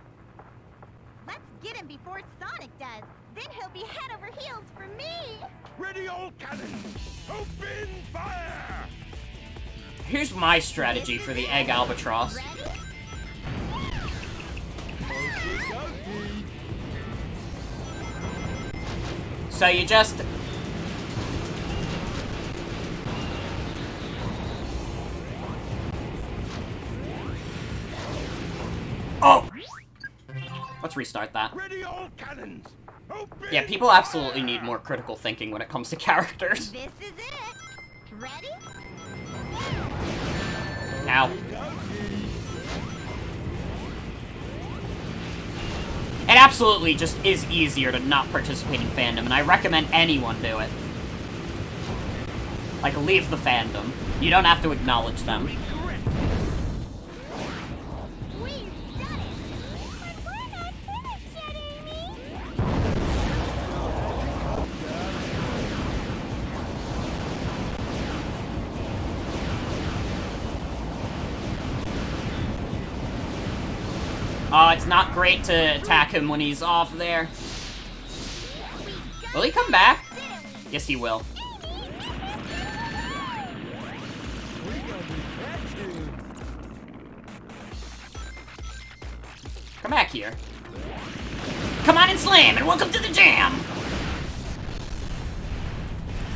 Let's get him before Sonic does. Then he'll be head over heels for me. Ready, all cannons! Open fire! Here's my strategy for the Egg Albatross. So you just... Oh! Let's restart that. Ready, all cannons! Open Yeah, people absolutely need more critical thinking when it comes to characters. This is it. Ready? Ow. It absolutely just is easier to not participate in fandom, and I recommend anyone do it. Like, leave the fandom. You don't have to acknowledge them. We've done it. But we're not finished yet, Amy. Oh, it's not great to attack him when he's off there. Will he come back? Yes, he will. Come back here. Come on and slam, and welcome to the jam!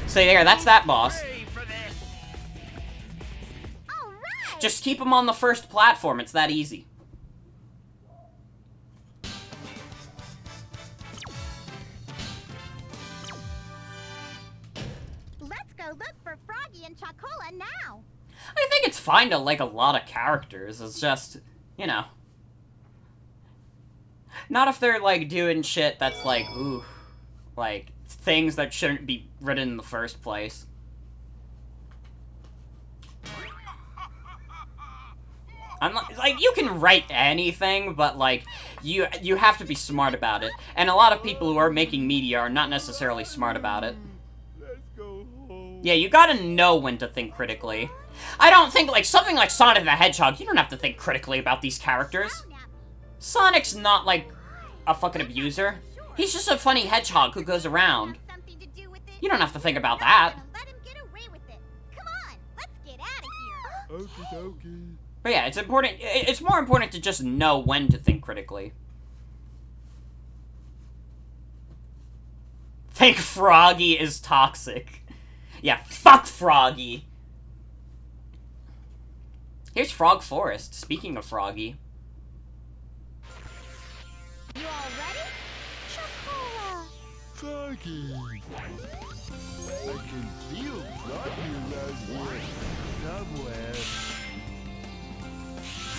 So there, that's that boss. Just keep him on the first platform, it's that easy. Let's go look for Froggy and Chocola now. I think it's fine to like a lot of characters, it's just, you know. Not if they're, like, doing shit that's, like, ooh, like, things that shouldn't be written in the first place. I'm not, like, you can write anything, but, like, you have to be smart about it. And a lot of people who are making media are not necessarily smart about it. Let's go home. Yeah, you gotta know when to think critically. I don't think, like, something like Sonic the Hedgehog, you don't have to think critically about these characters. Sonic's not, like, a fucking abuser. He's just a funny hedgehog who goes around. You don't have to think about that. Let him get away with it. Come on, let's get out of here. Okie dokie. But yeah, it's important. It's more important to just know when to think critically. Think Froggy is toxic. Yeah, fuck Froggy. Here's Frog Forest. Speaking of Froggy. You all ready? Chocola. Froggy. I can feel Froggy around here somewhere.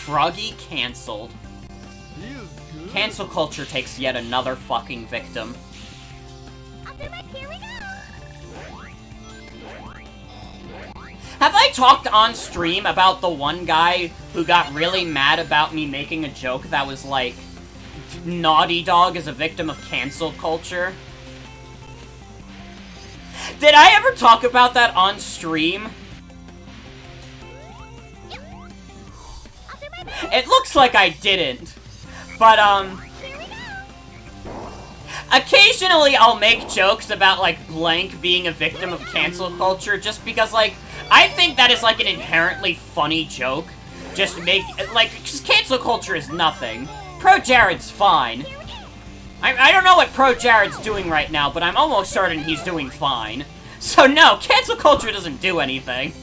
Froggy cancelled. Feels good. Cancel culture takes yet another fucking victim. I'll do my here we go. Have I talked on stream about the one guy who got really mad about me making a joke that was like, Naughty Dog is a victim of cancel culture? Did I ever talk about that on stream? Yep. I'll do my It looks like I didn't. But, occasionally I'll make jokes about, like, blank being a victim of cancel culture just because, like, I think that is, like, an inherently funny joke. Just to make, like, because cancel culture is nothing. Pro Jared's fine. I don't know what Pro Jared's doing right now, but I'm almost certain he's doing fine. So no, cancel culture doesn't do anything.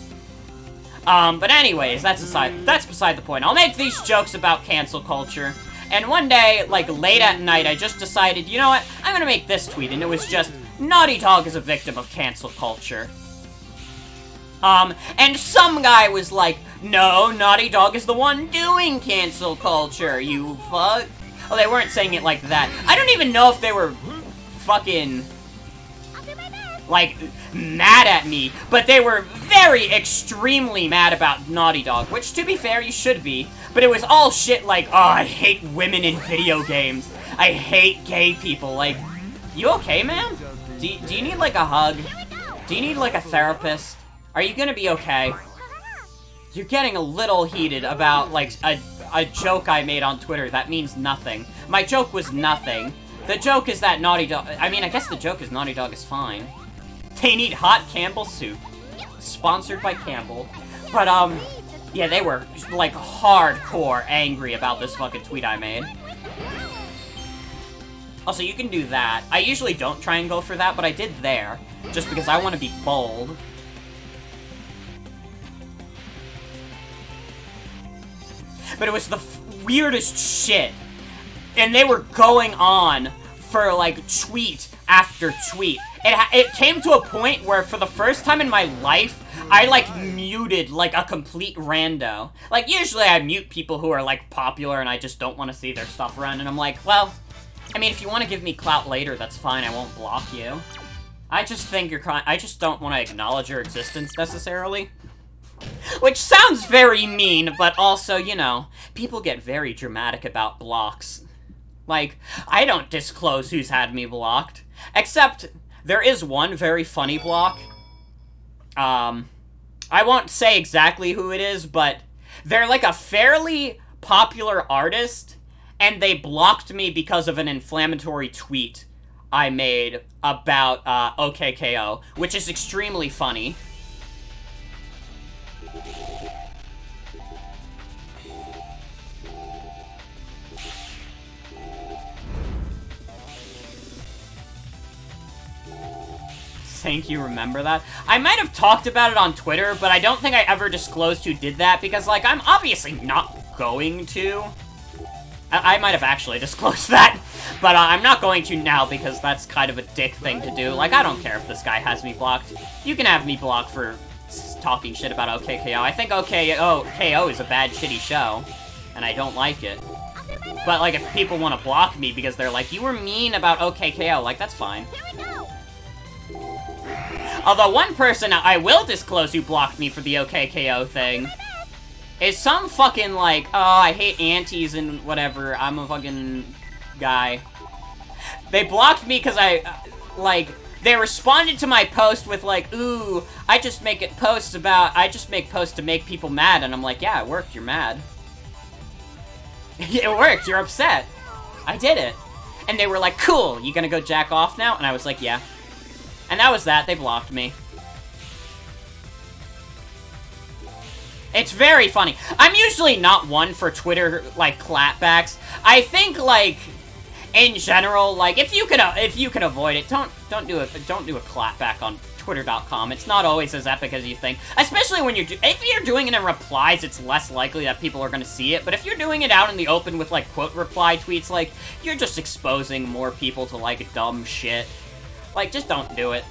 But anyways, that's beside the point. I'll make these jokes about cancel culture. And one day, like, late at night, I just decided, you know what? I'm gonna make this tweet, and it was just, Naughty Dog is a victim of cancel culture. And some guy was like, no, Naughty Dog is the one doing cancel culture, you fuck. Well, they weren't saying it like that. I don't even know if they were fucking, like, mad at me, but they were very extremely mad about Naughty Dog, which, to be fair, you should be. But it was all shit like, oh, I hate women in video games. I hate gay people. Like, you okay, man? Do you need, like, a hug? Do you need, like, a therapist? Are you gonna be okay? You're getting a little heated about, like, a joke I made on Twitter that means nothing. My joke was nothing. The joke is that Naughty Dog... I mean, I guess the joke is Naughty Dog is fine. They need hot Campbell soup. Sponsored by Campbell. But, yeah, they were, like, hardcore angry about this fucking tweet I made. Also, you can do that. I usually don't try and go for that, but I did there. Just because I want to be bold. But it was the weirdest shit. And they were going on for, like, tweet after tweet. It came to a point where, for the first time in my life, I, like, muted, like, a complete rando. Like, usually I mute people who are, like, popular and I just don't want to see their stuff run. And I'm like, well, I mean, if you want to give me clout later, that's fine. I won't block you. I just think I just don't want to acknowledge your existence, necessarily. Which sounds very mean, but also, you know, people get very dramatic about blocks. Like, I don't disclose who's had me blocked. Except, there is one very funny block. I won't say exactly who it is, but they're like a fairly popular artist, and they blocked me because of an inflammatory tweet I made about, OKKO, which is extremely funny. Think you remember that? I might have talked about it on Twitter, but I don't think I ever disclosed who did that, because, like, I'm obviously not going to. I might have actually disclosed that, but I'm not going to now, because that's kind of a dick thing to do. Like, I don't care if this guy has me blocked. You can have me blocked for talking shit about OKKO. I think OKKO is a bad, shitty show, and I don't like it. But, like, if people want to block me because they're like, you were mean about OKKO, like, that's fine. Although one person I will disclose who blocked me for the OKKO thing is some fucking, like, oh, I hate aunties and whatever, I'm a fucking guy. They blocked me because like, they responded to my post with, like, ooh, I just make posts to make people mad, and I'm like, yeah, it worked, you're mad. It worked, you're upset. I did it. And they were like, cool, you gonna go jack off now? And I was like, yeah. And that was that, they blocked me. It's very funny. I'm usually not one for Twitter, like, clapbacks. I think, like, in general, like, if you can avoid it, don't do a clapback on Twitter.com. It's not always as epic as you think. Especially when if you're doing it in replies, it's less likely that people are gonna see it. But if you're doing it out in the open with, like, quote reply tweets, like, you're just exposing more people to, like, dumb shit. Like, just don't do it.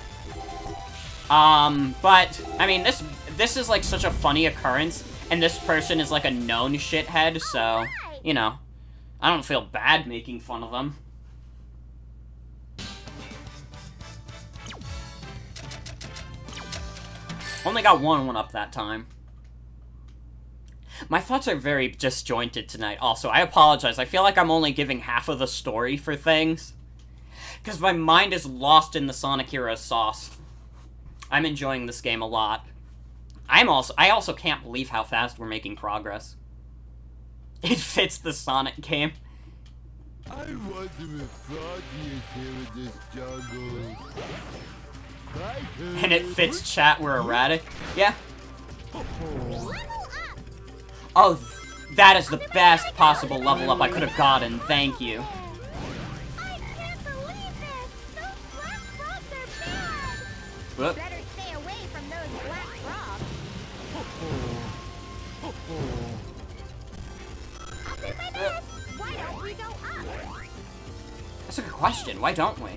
But, I mean, this is, like, such a funny occurrence, and this person is, like, a known shithead, so, you know, I don't feel bad making fun of them. Only got one up that time. My thoughts are very disjointed tonight, also. I apologize. I feel like I'm only giving half of the story for things. Because my mind is lost in the Sonic Heroes sauce. I'm enjoying this game a lot. I also can't believe how fast we're making progress. It fits the Sonic game. I wonder if Froggy is here in this jungle. And it fits chat, we're erratic. Yeah. Oh, that is the best possible level up I could have gotten. Thank you. I can't believe this! Those black frogs are bad! Whoop. Better stay away from those black frogs. I'll do my best! Why don't we go up? That's a good question. Why don't we?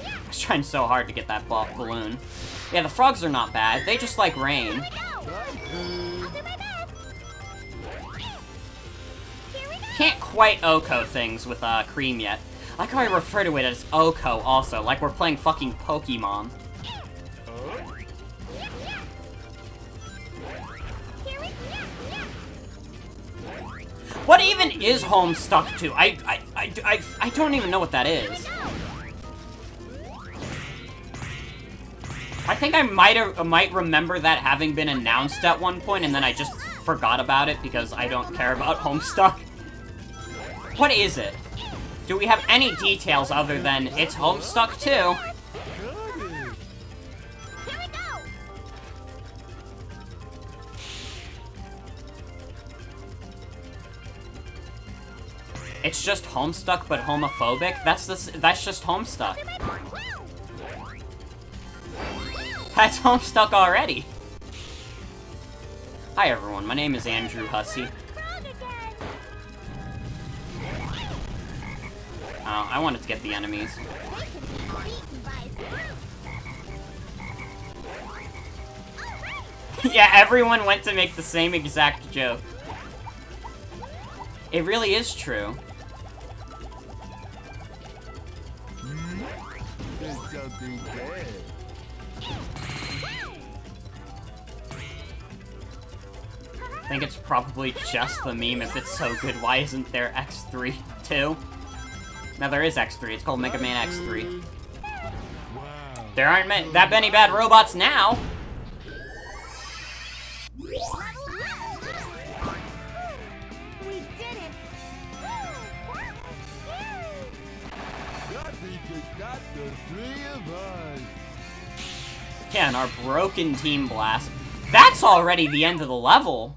I was trying so hard to get that balloon. Yeah, the frogs are not bad. They just like rain. Can't quite Oko things with Cream yet. I like how I refer to it as Oko also, like we're playing fucking Pokemon. What even is Homestuck 2? I don't even know what that is. I think I might remember that having been announced at one point, and then I just forgot about it because I don't care about Homestuck. What is it? Do we have any details other than it's Homestuck 2? It's just Homestuck but homophobic? That's just Homestuck. That's Homestuck already. Hi everyone, my name is Andrew Hussey. Oh, I wanted to get the enemies. Yeah, everyone went to make the same exact joke. It really is true. There's something there. I think it's probably just the meme. If it's so good, why isn't there X3 too? Now there is X3. It's called Mega Man X3. Wow. There aren't that many bad robots now. We did it! Nothing could stop the three of us. Yeah, and our broken Team Blast. That's already the end of the level.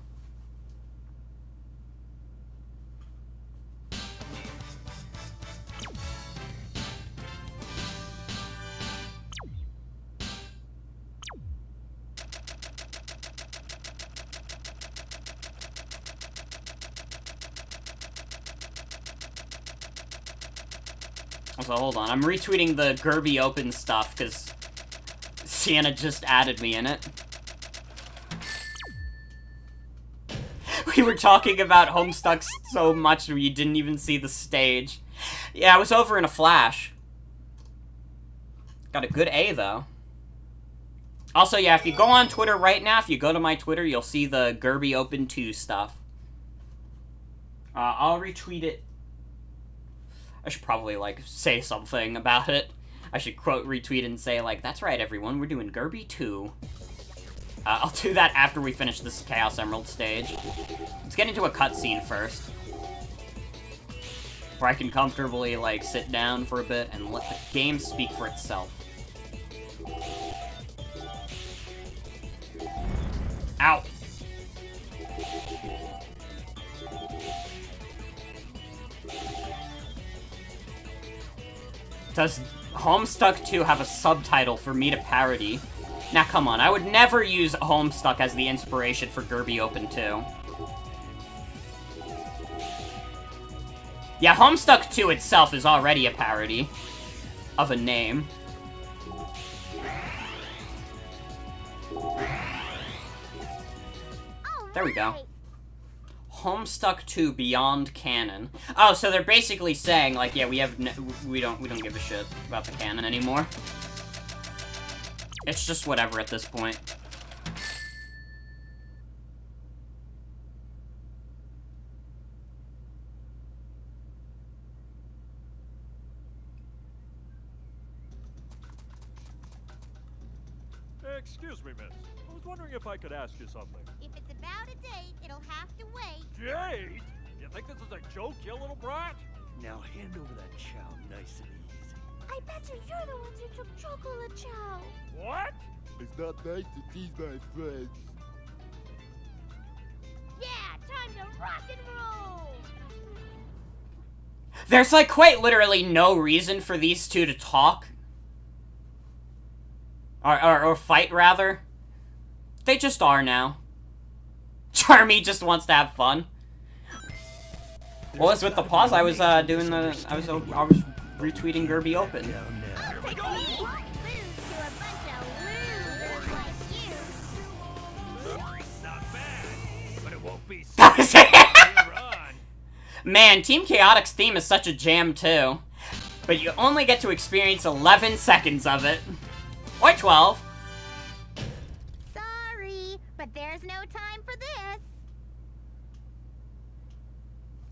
So hold on, I'm retweeting the Gerby Open stuff, because Sienna just added me in it. We were talking about Homestuck so much we didn't even see the stage. Yeah, it was over in a flash. Got a good A, though. Also, yeah, if you go on Twitter right now, if you go to my Twitter, you'll see the Gerby Open 2 stuff. I'll retweet it. I should probably, like, say something about it. I should quote retweet and say, like, that's right, everyone, we're doing Gerby 2. I'll do that after we finish this Chaos Emerald stage. Let's get into a cutscene first. Where I can comfortably, like, sit down for a bit and let the game speak for itself. Ow! Does Homestuck 2 have a subtitle for me to parody? Now, come on, I would never use Homestuck as the inspiration for Gerby Open 2. Yeah, Homestuck 2 itself is already a parody of a name. There we go. Homestuck 2 Beyond Canon. Oh, so they're basically saying, like, yeah, we don't give a shit about the canon anymore. It's just whatever at this point. Excuse me, miss. I was wondering if I could ask you something. If it's about a date, it'll have to wait. Date? You think this is a joke, you little brat? Now hand over that chow nice and easy. I bet you're the ones who took chocolate chow. What? It's not nice to tease my friends. Yeah, time to rock and roll. There's like quite literally no reason for these two to talk. Or fight, rather. They just are now. Charmy just wants to have fun. What was with the pause? I was I was retweeting Gerby Open. Lose to a bunch of losers like you. Not bad, but it won't be so later on. Man, Team Chaotic's theme is such a jam too. But you only get to experience 11 seconds of it. Or 12. Sorry, but there's no time for this.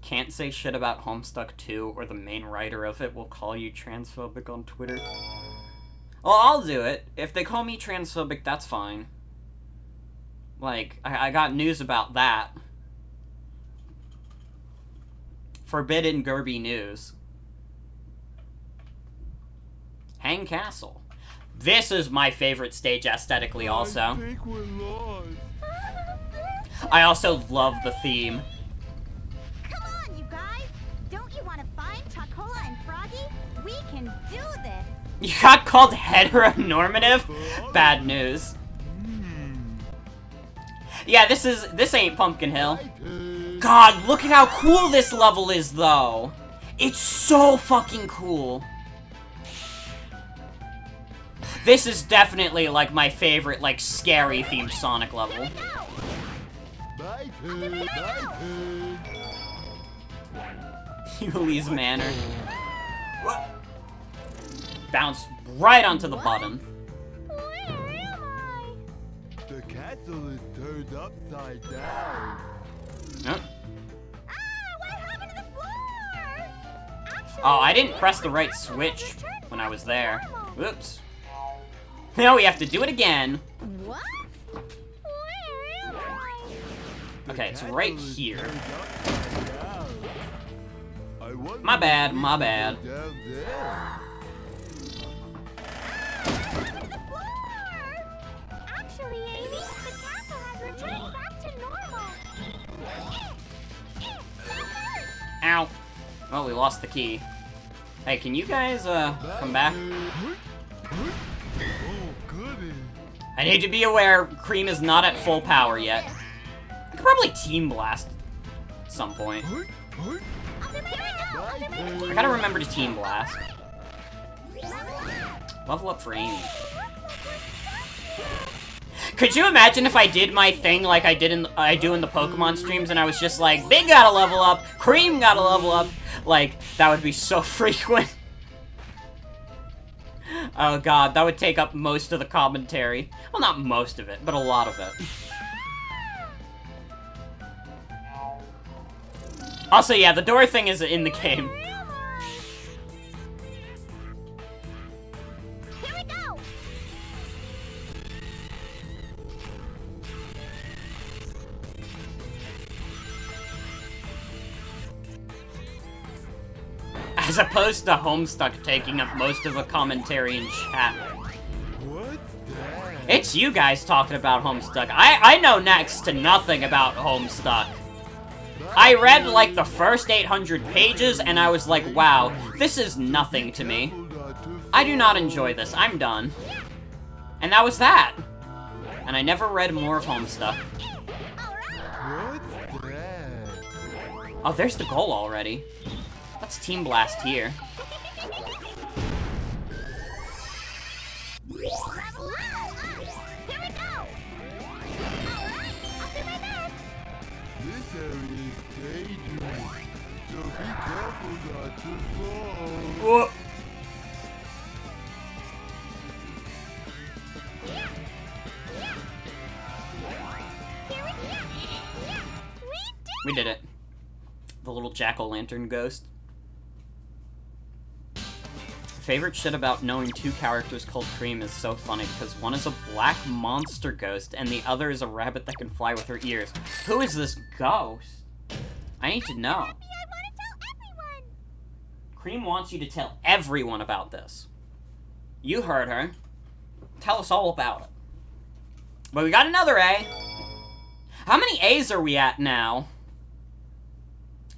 Can't say shit about Homestuck 2 or the main writer of it will call you transphobic on Twitter. Well, I'll do it. If they call me transphobic, that's fine. Like, I got news about that. Forbidden Gerby news. Hang Castle. This is my favorite stage aesthetically also. I think we're lost. I also love the theme. Come on, you guys. Don't you want to find Chocola and Froggy? We can do this. You got called heteronormative? Bad news. Yeah, this ain't Pumpkin Hill. God, look at how cool this level is, though. It's so fucking cool. This is definitely, like, my favorite, like, scary themed Sonic level. Bye, Pig. Bye, Pig. Yuli's Manor. What? Bounce right onto the bottom. Where am I? The castle is turned upside down. Huh? What happened to the floor? Actually, Oh, I didn't press the right switch when I was there. Whoops. Now we have to do it again. What? Where am I? Okay, it's right here. Turned upside down. I wonder My bad, what my is bad. down there. The floor! Actually, Amy, the castle has returned back to normal. Ow. Well, we lost the key. Hey, can you guys, come back? Oh, goody. I need to be aware, Cream is not at full power yet. I could probably Team Blast at some point. I gotta remember to Team Blast. Level up for Amy. Could you imagine if I did my thing like I do in the Pokemon streams and I was just like, Big gotta level up, Cream gotta level up? Like, that would be so frequent. Oh god, that would take up most of the commentary. Well, not most of it, but a lot of it. Also, yeah, the door thing is in the game. Here we go! As opposed to Homestuck taking up most of the commentary in chat. What's that? It's you guys talking about Homestuck. I know next to nothing about Homestuck. I read, like, the first 800 pages, and I was like, wow, this is nothing to me. I do not enjoy this. I'm done. And that was that. And I never read more of Homestuck. What's that? Oh, there's the goal already. Let's Team Blast here. Level up! Here we go! Alright, I'll do my best! This area is dangerous, so be careful not to fall. Whoa. We did it. The little jack-o'-lantern ghost. Favorite shit about knowing two characters called Cream is so funny because one is a black monster ghost and the other is a rabbit that can fly with her ears. Who is this ghost? I need to know. I want to tell everyone. Cream wants you to tell everyone about this. You heard her. Tell us all about it. But we got another A. How many A's are we at now?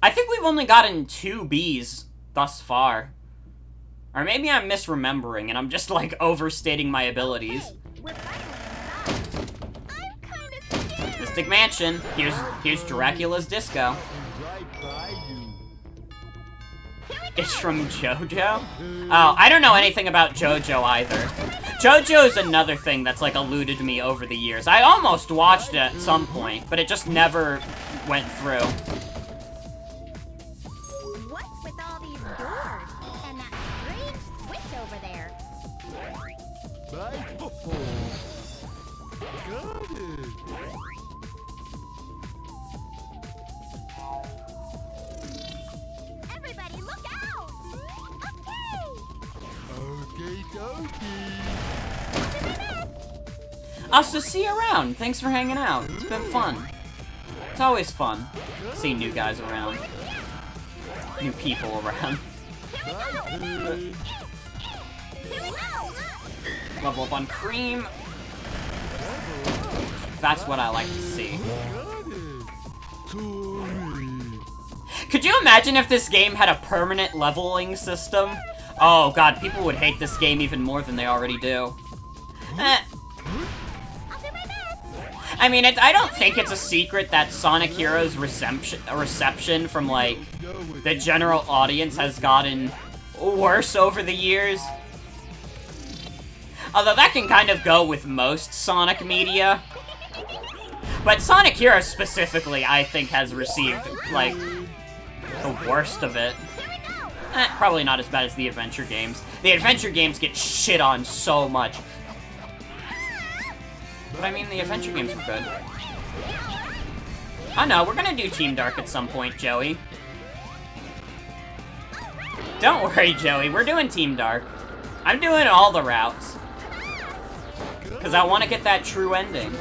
I think we've only gotten 2 B's thus far. Or maybe I'm misremembering and I'm just, like, overstating my abilities. Hey, we're finally inside. I'm kind of scared. Mystic Mansion. Here's Dracula's Disco. Right by you. It's from JoJo? Oh, I don't know anything about JoJo either. JoJo's another thing that's, like, eluded me over the years. I almost watched it at some point, but it just never went through. What's with all these doors? And that strange switch over there? Right before. Got it. Everybody look out! Okay! Okay, dokie. I'll just see you around. Thanks for hanging out. It's been fun. It's always fun seeing new guys around. New people around. Bye. Here we go! Level up on Cream. That's what I like to see. Got it. Sorry. Could you imagine if this game had a permanent leveling system? Oh god, people would hate this game even more than they already do. I'll do my best! I mean, I don't think it's a secret that Sonic Heroes reception from, like, the general audience has gotten worse over the years. Although that can kind of go with most Sonic media. But Sonic Heroes specifically, I think, has received, like, the worst of it. Probably not as bad as the adventure games. The adventure games get shit on so much. But I mean, the adventure games are good. Oh no, we're gonna do Team Dark at some point, Joey. Don't worry, Joey, we're doing Team Dark. I'm doing all the routes. Because I want to get that true ending.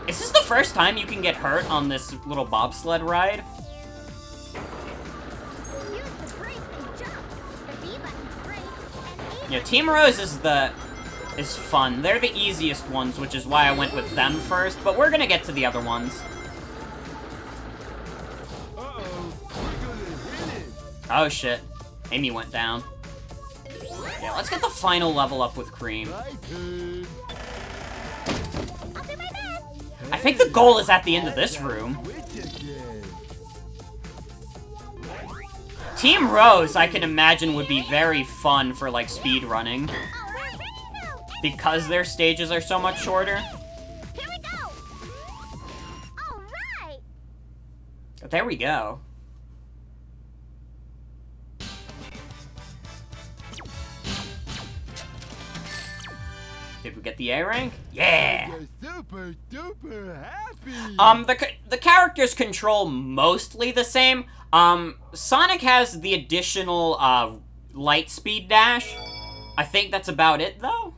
Is this the first time you can get hurt on this little bobsled ride? Use the brake and jump. The B button's brake, and A Yeah, Team Rose is fun. They're the easiest ones, which is why I went with them first, but we're gonna get to the other ones. Uh-oh. We're gonna hit it. Oh shit. Amy went down. Yeah, let's get the final level up with Cream. My turn. I'll do my best! I think the goal is at the end of this room. Switch again. Team Rose, I can imagine, would be very fun for, like, speed running. Alright, ready to go! Because their stages are so much shorter. Here we go! Alright! There we go. Did we get the A rank? Yeah! You're super duper happy. The characters control mostly the same. Sonic has the additional, light speed dash. I think that's about it, though.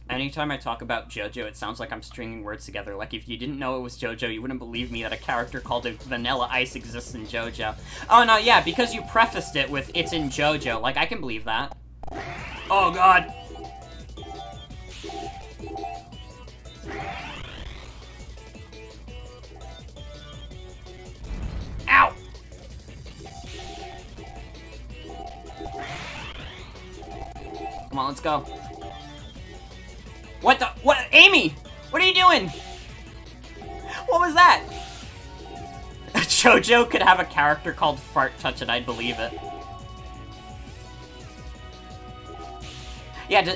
Anytime I talk about JoJo, it sounds like I'm stringing words together. Like, if you didn't know it was JoJo, you wouldn't believe me that a character called Vanilla Ice exists in JoJo. Oh, no, yeah, because you prefaced it with, it's in JoJo. Like, I can believe that. Oh, God. Ow! Come on, let's go. What the? What? Amy! What are you doing? What was that? JoJo could have a character called Fart Touch and I'd believe it. Yeah,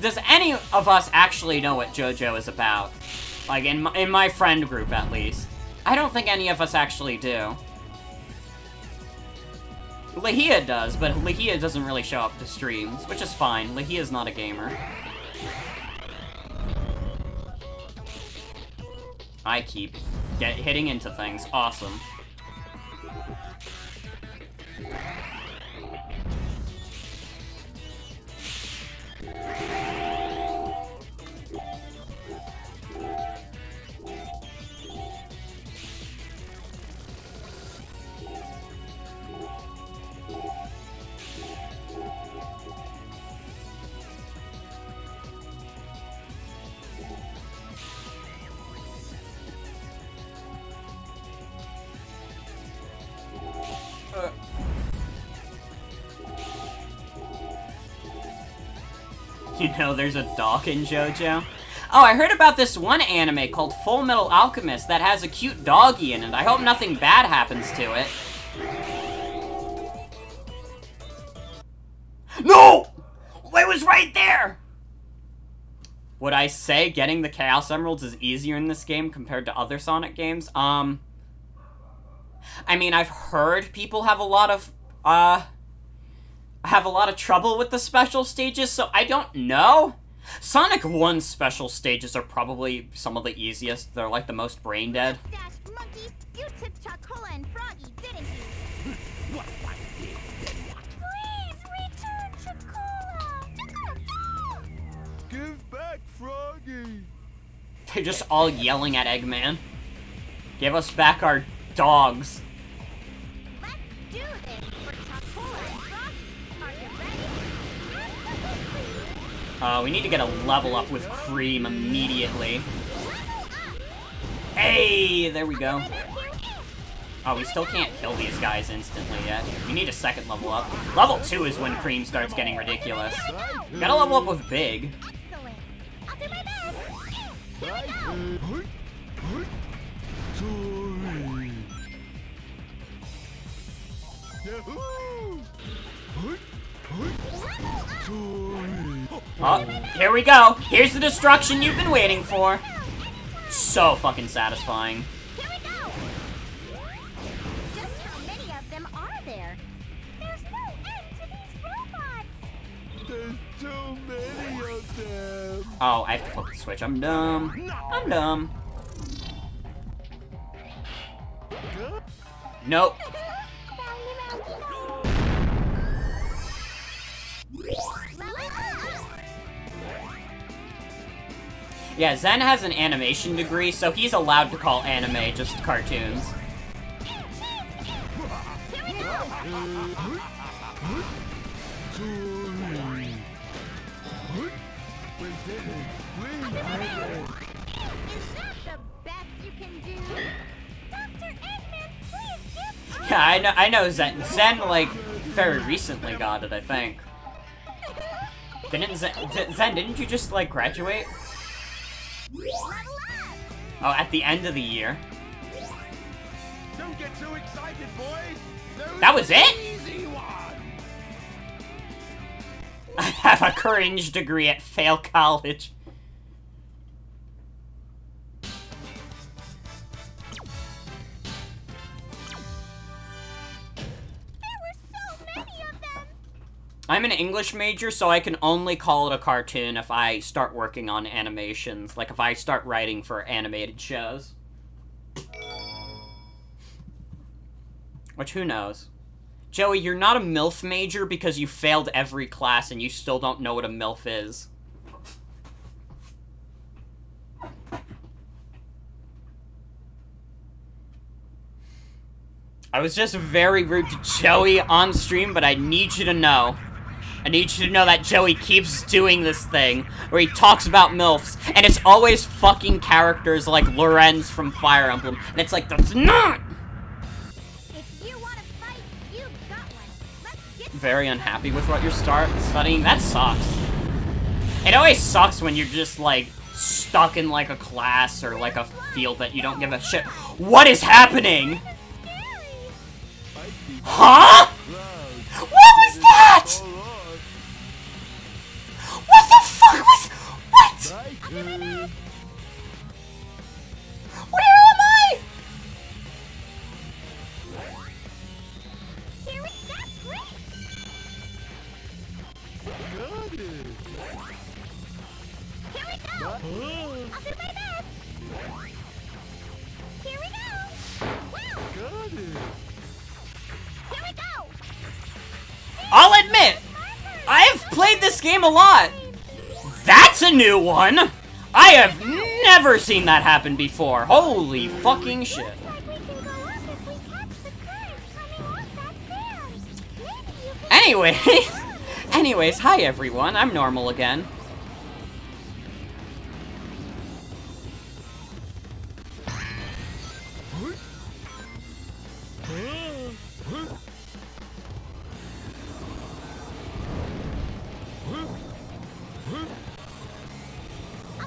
does any of us actually know what JoJo is about? Like, in my friend group, at least. I don't think any of us actually do. Lahia does, but Lahia doesn't really show up to streams, which is fine. Lahia's not a gamer. I keep hitting into things. Awesome. You know there's a dog in JoJo? Oh, I heard about this one anime called Full Metal Alchemist that has a cute doggy in it. I hope nothing bad happens to it. No! It was right there! Would I say getting the Chaos Emeralds is easier in this game compared to other Sonic games? I mean, I've heard people have a lot of trouble with the special stages, so I don't know. Sonic 1's special stages are probably some of the easiest. They're like the most brain dead. Dash, monkey, you tipped Chocola and Froggy, didn't you? What I did, then what? Please return Chocola! Give back Froggy. They're just all yelling at Eggman. Give us back our dogs. Let's do this for Chocola and Froggy. Are you ready? We need to get a level up with Cream immediately. Level up! Hey, there we go. Oh, we still can't kill these guys instantly yet. We need a second level up. Level 2 is when Cream starts getting ridiculous. Gotta level up with Big. Excellent. I'll do my best. Here we go. Sorry. Yahoo! Sorry. Oh, here we go. Here's the destruction you've been waiting for. So fucking satisfying. Here we go. Just how many of them are there? There's no end to these robots. There's too many of them. Oh, I have to flip the switch. I'm dumb. I'm dumb. Nope. Yeah, Zen has an animation degree, so he's allowed to call anime just cartoons. Sorry. We did it. We did it. Is that the best you can do? Dr. Eggman, please give up. Yeah, I know Zen. Zen, like, very recently got it, I think. Didn't Zen, didn't you just, like, graduate? Level up. Oh, at the end of the year. Don't get too excited, boys. That was it? Easy one. I have a cringe degree at Fail College. There were so many of them. I'm an English major, so I can only call it a cartoon if I start working on animations. Like, if I start writing for animated shows. Which, who knows? Joey, you're not a MILF major because you failed every class and you still don't know what a MILF is. I was just very rude to Joey on stream, but I need you to know. I need you to know that Joey keeps doing this thing where he talks about MILFs, and it's always fucking characters like Lorenz from Fire Emblem, and it's like, that's not! If you want to fight, you've got one. Let's get Very unhappy with what you're studying. That sucks. It always sucks when you're just, like, stuck in, like, a class or, like, a field that you don't give a shit. What is happening? Huh? What was that? What the fuck was... What? Where am I? Here we go. That's great. Got it. Here we go. I'll do my best. game a lot! That's a new one! I have never seen that happen before. Holy fucking shit. Looks like we can go up if we catch the current coming off that sand. Maybe you can... Anyways, hi everyone, I'm normal again.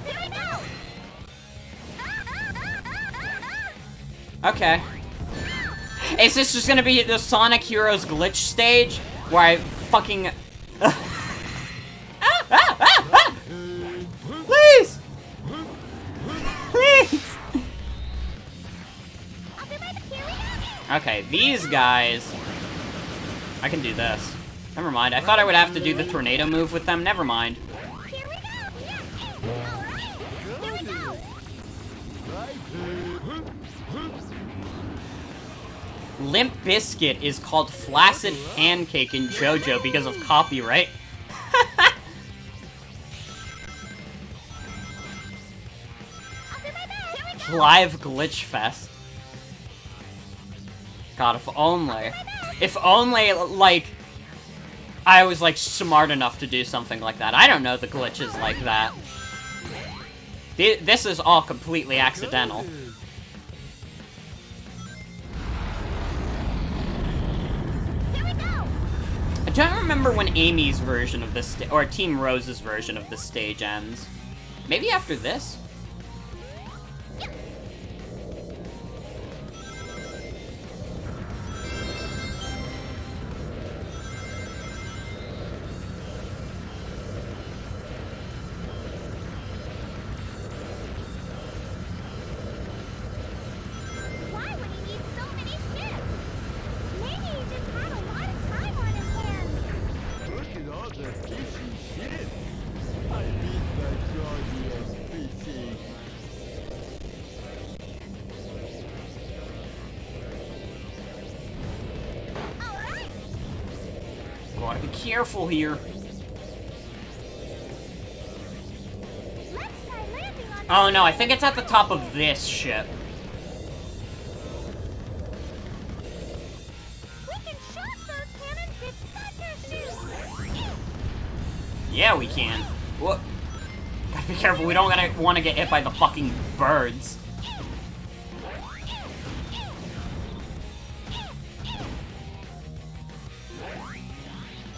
Here we go! Okay. Is this just gonna be the Sonic Heroes glitch stage? Where I fucking... Please! Please! I'll be right back. Here we go! Okay, these guys... I can do this. Never mind, I thought I would have to do the tornado move with them. Never mind. Here we go! Alright! Here we go! Limp Bizkit is called Flaccid Pancake in JoJo because of copyright. I'll be right back. Here we go! Live Glitch Fest. God, if only, like, I was, like, smart enough to do something like that. I don't know the glitches like that. This is all completely accidental. Here we go! I don't remember when Amy's version of this, or Team Rose's version of this stage ends. Maybe after this? Why would he need so many ships? Maybe he just had a lot of time on his hands. Look at all the fishy shit. I miss my glorious fishing. Alright! Gotta be careful here. Let's try landing on... Oh no, I think it's at the top of this ship. We can shoot those cannons with thunder shoes! Yeah, we can. What? Gotta be careful, we don't want to get hit by the fucking birds.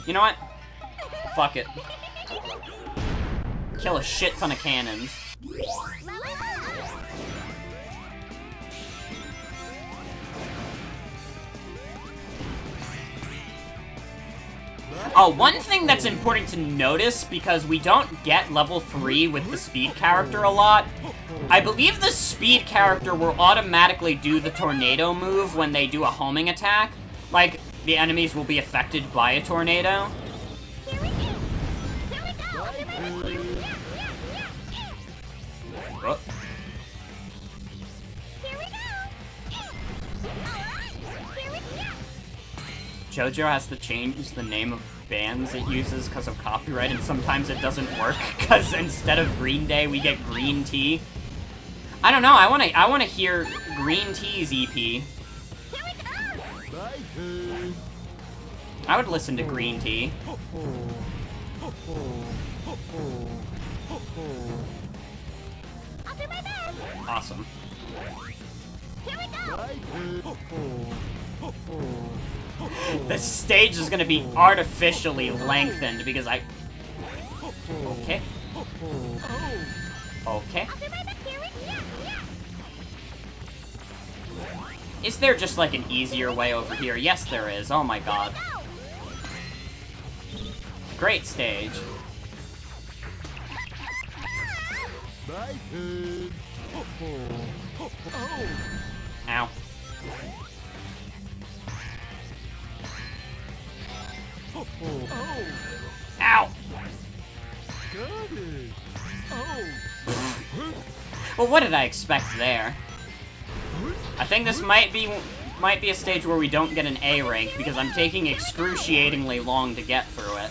You know what? Fuck it. Kill a shit ton of cannons. Oh, one thing that's important to notice, because we don't get level 3 with the speed character a lot, I believe the speed character will automatically do the tornado move when they do a homing attack. Like, the enemies will be affected by a tornado. Here we go! Here we go! Oh, Here we go! Alright! Here we go! JoJo has to change the name of bands it uses because of copyright, and sometimes it doesn't work, because instead of Green Day, we get Green Tea. I don't know, I wanna hear Green Tea's EP. Here we go! Bye, Pooh. I would listen to Green Tea. I'll do my best! Awesome. Here we go! Bye, Pooh. The stage is gonna be artificially lengthened because I... Okay. Okay. I'll do my best! Here we go! Is there just like an easier way over here? Yes, there is. Oh my god. Great stage. Bye, Pooh. Ow. Ow! Got it. Well, what did I expect there? I think this might be a stage where we don't get an A rank because I'm taking excruciatingly long to get through it.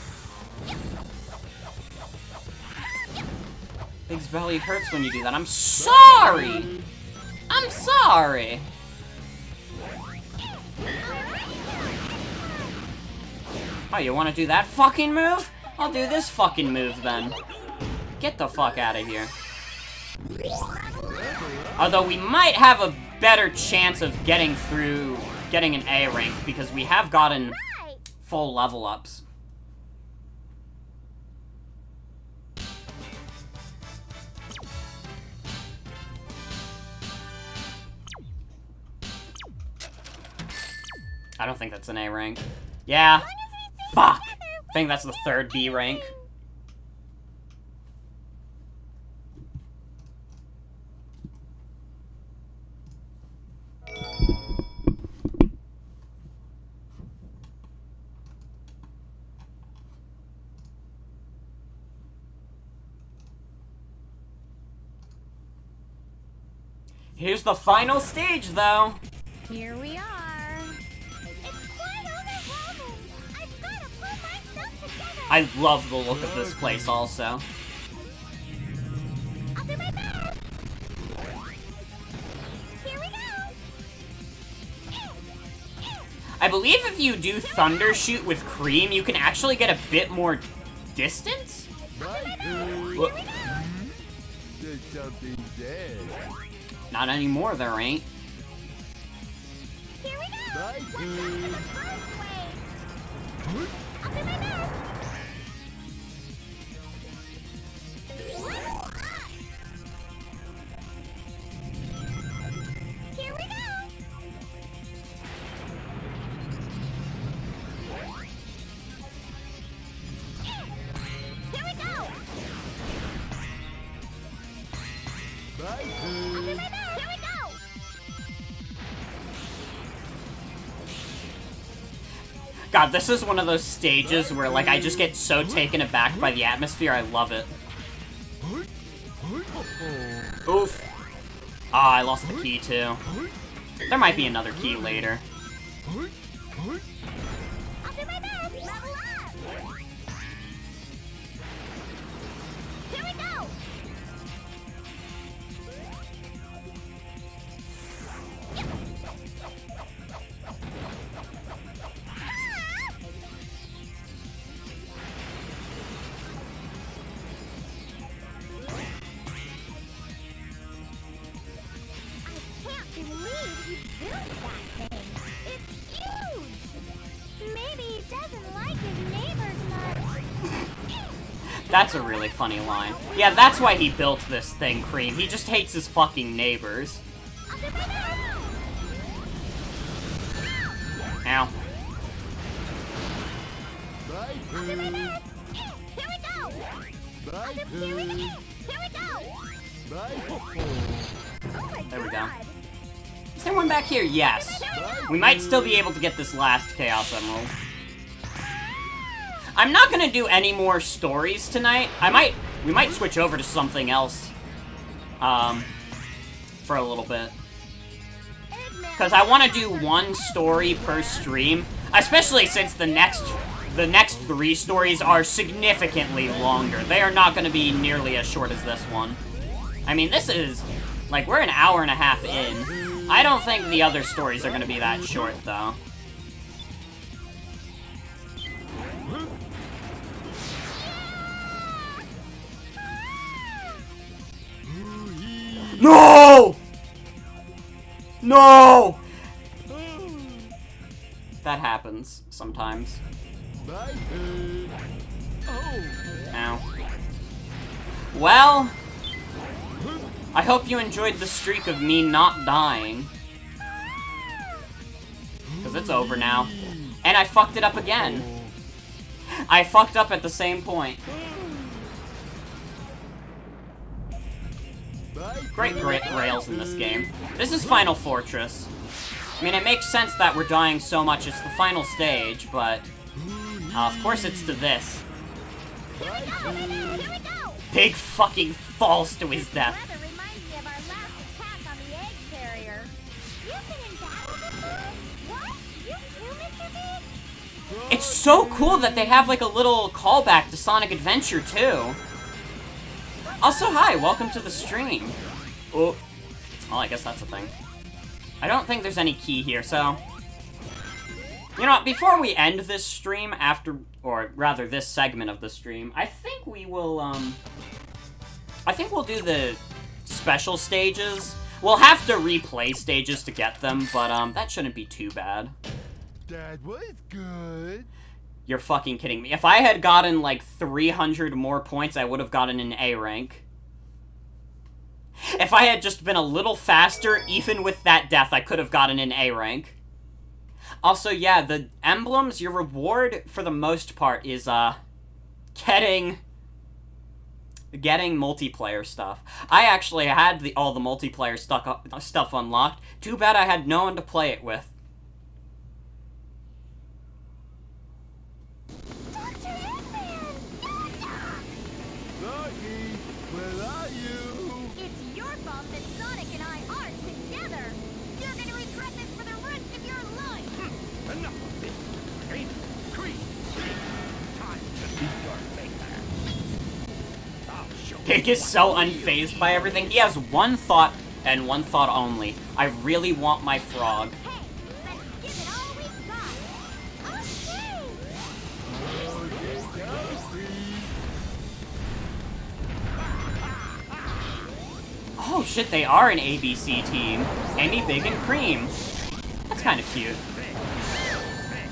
Big's belly hurts when you do that. I'm sorry! I'm sorry! Oh, you wanna do that fucking move? I'll do this fucking move then. Get the fuck out of here. Although we might have a better chance of getting an A rank because we have gotten full level ups. I don't think that's an A rank. Yeah. Fuck! I think that's the third B rank. Here's the final stage, though. Here we are. It's quite overwhelming. I've got to pull myself together. I love the look of this place, also. I'll do my best. Here we go. I believe if you do Thunder Shoot with Cream, you can actually get a bit more distance? Look. There's something there. Not anymore, there ain't. Here we go. Bye, Watch out for the first wave. I'll do my best. Here we go. Here we go. Bye, I'll do my best. Here we go. God, this is one of those stages where, like, I just get so taken aback by the atmosphere, I love it. Oof. Ah, I lost the key, too. There might be another key later. I'll do my best. Level up. Here we go. I can't believe he built that thing. It's huge. Maybe he doesn't like his neighbors much. That's a really funny line. Yeah, that's why he built this thing, Cream. He just hates his fucking neighbors. I'll do my best. Ow. Bye, I'll do my Pooh. best. Here we go. Bye, Here we Pooh. go. Here we go. Bye, Pooh. Oh my There we go. God. Is there one back here? Yes. We might still be able to get this last Chaos Emerald. I'm not gonna do any more stories tonight. We might switch over to something else, for a little bit. Because I want to do one story per stream, especially since the next 3 stories are significantly longer. They are not going to be nearly as short as this one. I mean, this is, like, we're an hour and a half in. I don't think the other stories are going to be that short, though. No! No! That happens sometimes. Bye, Pooh. Oh. Ow. Well, I hope you enjoyed the streak of me not dying. Because it's over now. And I fucked it up again. I fucked up at the same point. Great rails in this game. This is Final Fortress. I mean, it makes sense that we're dying so much. It's the final stage, but of course it's to this. Big fucking falls to his death. Weather reminds me of our last attack on the egg carrier. You've been in battle before? What? You too, Mr. Big? It's so cool that they have like a little callback to Sonic Adventure 2. Also, hi, welcome to the stream. Oh, well, I guess that's a thing. I don't think there's any key here, so... You know what, before we end this stream, or rather this segment of the stream, I think we will, I think we'll do the special stages. We'll have to replay stages to get them, but, that shouldn't be too bad. That was good. You're fucking kidding me. If I had gotten, like, 300 more points, I would have gotten an A rank. If I had just been a little faster, even with that death, I could have gotten an A rank. Also, yeah, the emblems, your reward, for the most part, is, getting multiplayer stuff. I actually had all the multiplayer stuff unlocked. Too bad I had no one to play it with. Lucky, where are you? It's your fault that Sonic and I aren't together. You're gonna regret this for the rest of your life. Enough of this. Ain't creep. Time to be your maker. I'll show Pig is so unfazed by everything. He has one thought, and one thought only. I really want my frog. Hey, let's give it all we've got. Okay. Oh, get down, please. Oh shit, they are an ABC team. Amy, Big, and Cream. That's kind of cute.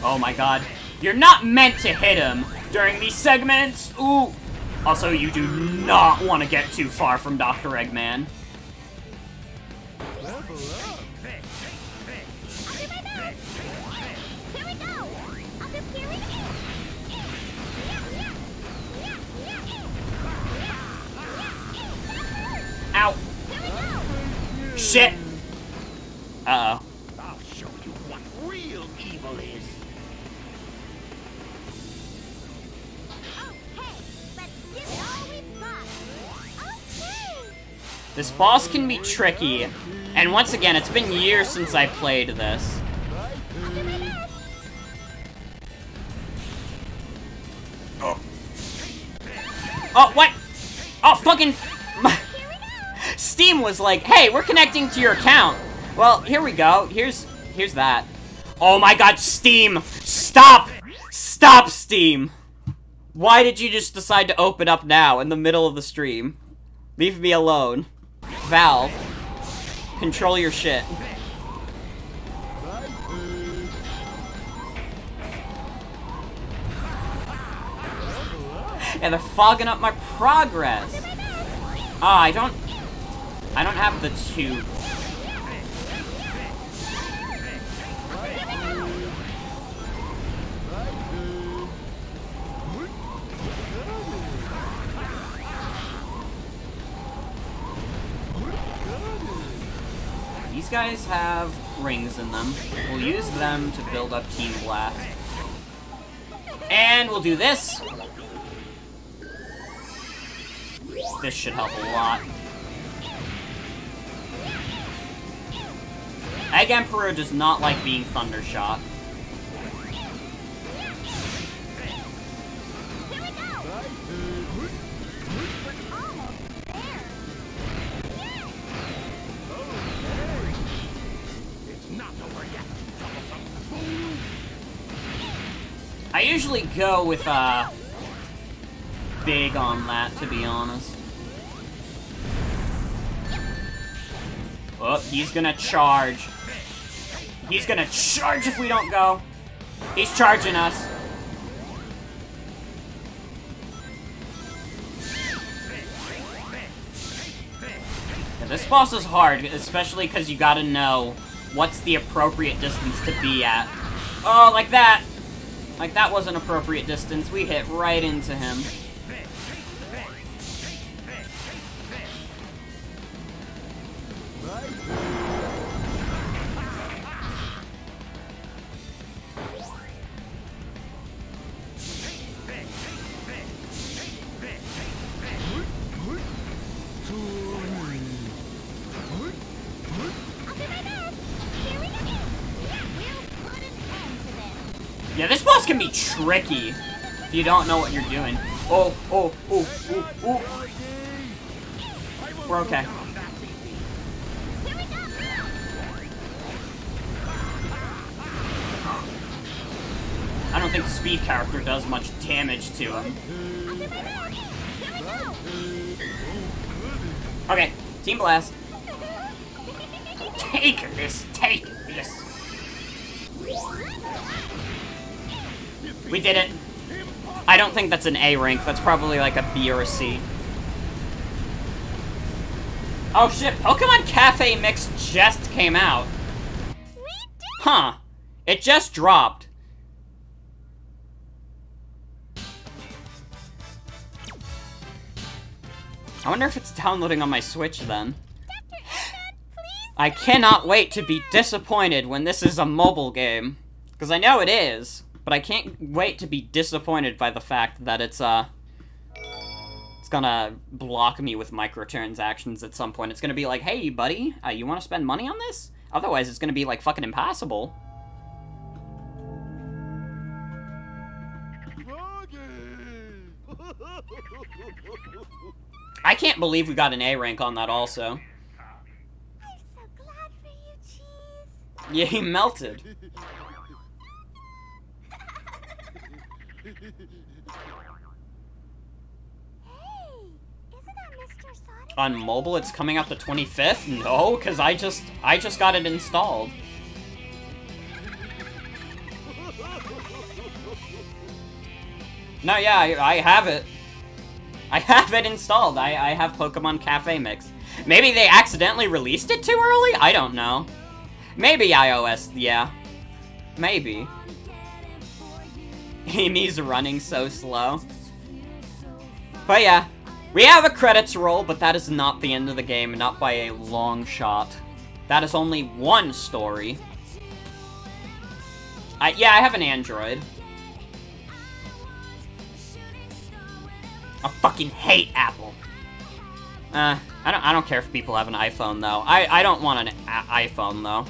Oh my god. You're not meant to hit him during these segments! Ooh! Also, you do not want to get too far from Dr. Eggman. Level up. I'll do my best. Here we go. I'll do here we go. Ow! Here we go. Shit! Uh-oh. I'll show you what real evil is. Okay, let's give it all we've got. Okay. This boss can be tricky, and once again, it's been years since I played this. I'll do my best. Oh, what? Oh, fucking... Here we go. Steam was like, hey, we're connecting to your account. Well, here we go. Here's that. Oh my god, Steam! Stop! Stop, Steam! Why did you just decide to open up now in the middle of the stream? Leave me alone. Valve. Control your shit. Bye, Pig. And they're fogging up my progress. Ah, I don't have the tube. These guys have rings in them. We'll use them to build up Team Blast. And we'll do this. This should help a lot. Egg Emperor does not like being thundershot. Here we go. Bye, Pig. We're almost there. It's not over yet. I usually go with, Big on that, to be honest. Oh, he's gonna charge. He's gonna charge if we don't go. He's charging us. Yeah, this boss is hard, especially because you gotta know what's the appropriate distance to be at. Oh, like that! Like that was an appropriate distance. We hit right into him. Yeah, this boss can be tricky if you don't know what you're doing. Oh, oh, oh, oh, oh. We're okay. Here we go! I don't think the speed character does much damage to him. I'll do my best. Here we go! Okay, Team Blast. Take this, take this. We did it. I don't think that's an A rank. That's probably like a B or a C. Oh shit, Pokemon Cafe Mix just came out. We did. Huh. It just dropped. I wonder if it's downloading on my Switch then. Dr. Eggman, please. I cannot wait to be disappointed when this is a mobile game. Because I know it is, but I can't wait to be disappointed by the fact that it's gonna block me with microtransactions at some point. It's gonna be like, hey buddy, you wanna spend money on this? Otherwise it's gonna be like fucking impossible. I can't believe we got an A rank on that also. I'm so glad for you, Cheese. Yeah, he melted. Hey, isn't that Mr. Sonic? On mobile it's coming out the 25th? No, because I just got it installed. No, yeah, I have it. I have it installed. I have Pokemon Cafe Mix. Maybe they accidentally released it too early? I don't know. Maybe iOS, yeah. Maybe. Amy's running so slow. But yeah, we have a credits roll, but that is not the end of the game, not by a long shot. That is only one story. Yeah, I have an Android. I fucking hate Apple. I don't care if people have an iPhone though. I don't want an iPhone though.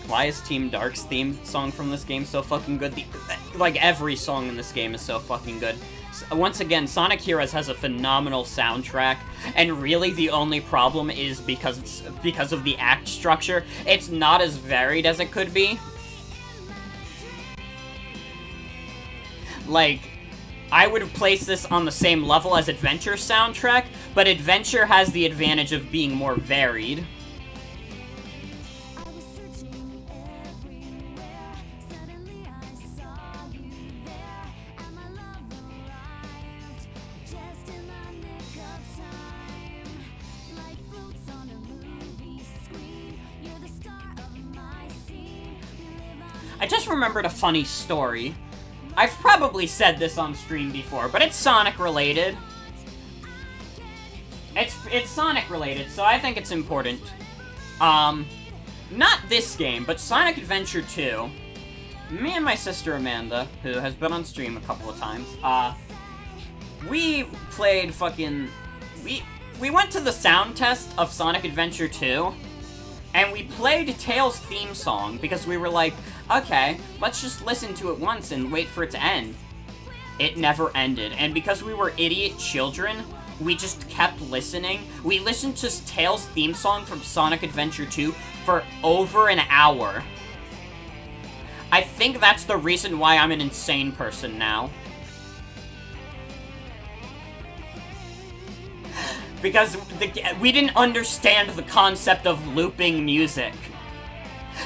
Why is Team Dark's theme song from this game so fucking good? Like every song in this game is so fucking good. Once again, Sonic Heroes has a phenomenal soundtrack, and really the only problem is because of the act structure. It's not as varied as it could be. Like, I would place this on the same level as Adventure's soundtrack, but Adventure has the advantage of being more varied. I just remembered a funny story. I've probably said this on stream before, but it's Sonic related. It's Sonic related, so I think it's important. Not this game, but Sonic Adventure 2. Me and my sister Amanda, who has been on stream a couple of times, we played fucking... We went to the sound test of Sonic Adventure 2, and we played Tails' theme song, because we were like, okay, let's just listen to it once and wait for it to end. It never ended, and because we were idiot children, we just kept listening. We listened to Tails' theme song from Sonic Adventure 2 for over an hour. I think that's the reason why I'm an insane person now. Because we didn't understand the concept of looping music.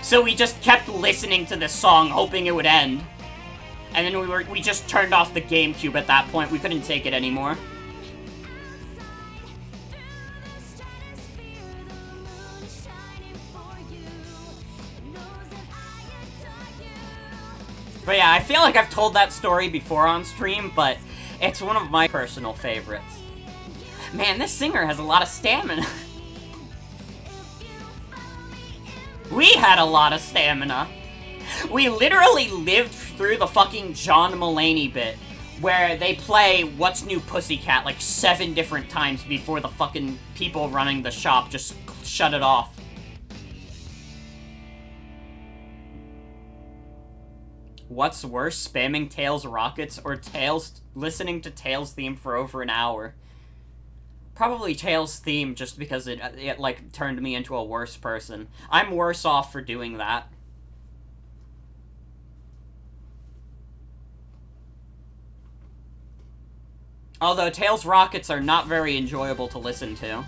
So we just kept listening to this song, hoping it would end. And then we just turned off the GameCube at that point. We couldn't take it anymore. But yeah, I feel like I've told that story before on stream, but it's one of my personal favorites. Man, this singer has a lot of stamina. We had a lot of stamina. We literally lived through the fucking John Mulaney bit, where they play What's New Pussycat like 7 different times before the fucking people running the shop just shut it off. What's worse, spamming Tails rockets or listening to Tails theme for over an hour? Probably Tails theme, just because it like turned me into a worse person. I'm worse off for doing that. Although Tails rockets are not very enjoyable to listen to.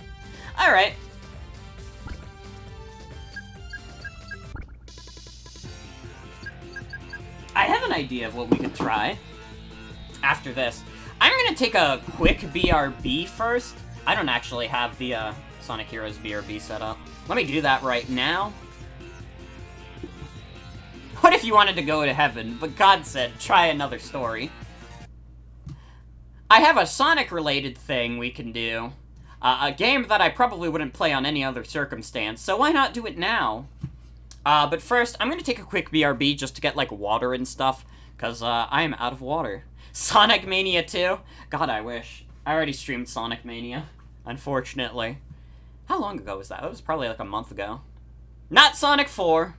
Alright. I have an idea of what we could try after this. I'm gonna take a quick BRB first. I don't actually have the Sonic Heroes BRB set up. Let me do that right now. What if you wanted to go to heaven, but God said, try another story? I have a Sonic-related thing we can do. A game that I probably wouldn't play on any other circumstance, so why not do it now? But first, I'm gonna take a quick BRB just to get, like, water and stuff, because, I am out of water. Sonic Mania 2? God, I wish. I already streamed Sonic Mania, unfortunately. How long ago was that? That was probably, like, a month ago. Not Sonic 4!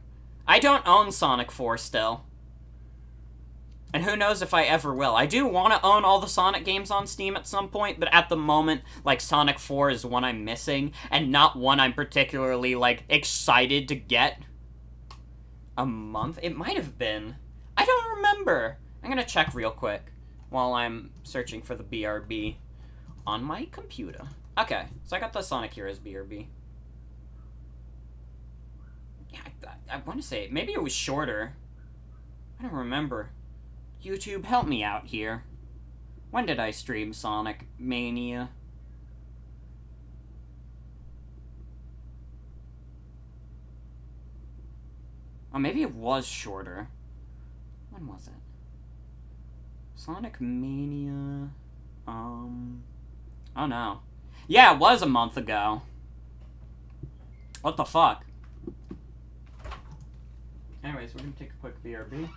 I don't own Sonic 4 still. And who knows if I ever will. I do want to own all the Sonic games on Steam at some point, but at the moment, like, Sonic 4 is one I'm missing, and not one I'm particularly, like, excited to get. A month? It might have been. I don't remember. I'm gonna check real quick while I'm searching for the BRB on my computer. Okay, so I got the Sonic Heroes BRB. Yeah, I want to say, maybe it was shorter. I don't remember. YouTube, help me out here. When did I stream Sonic Mania? Oh, maybe it was shorter. When was it? Sonic Mania... Oh no. Yeah, it was a month ago. What the fuck? Anyways, we're gonna take a quick BRB.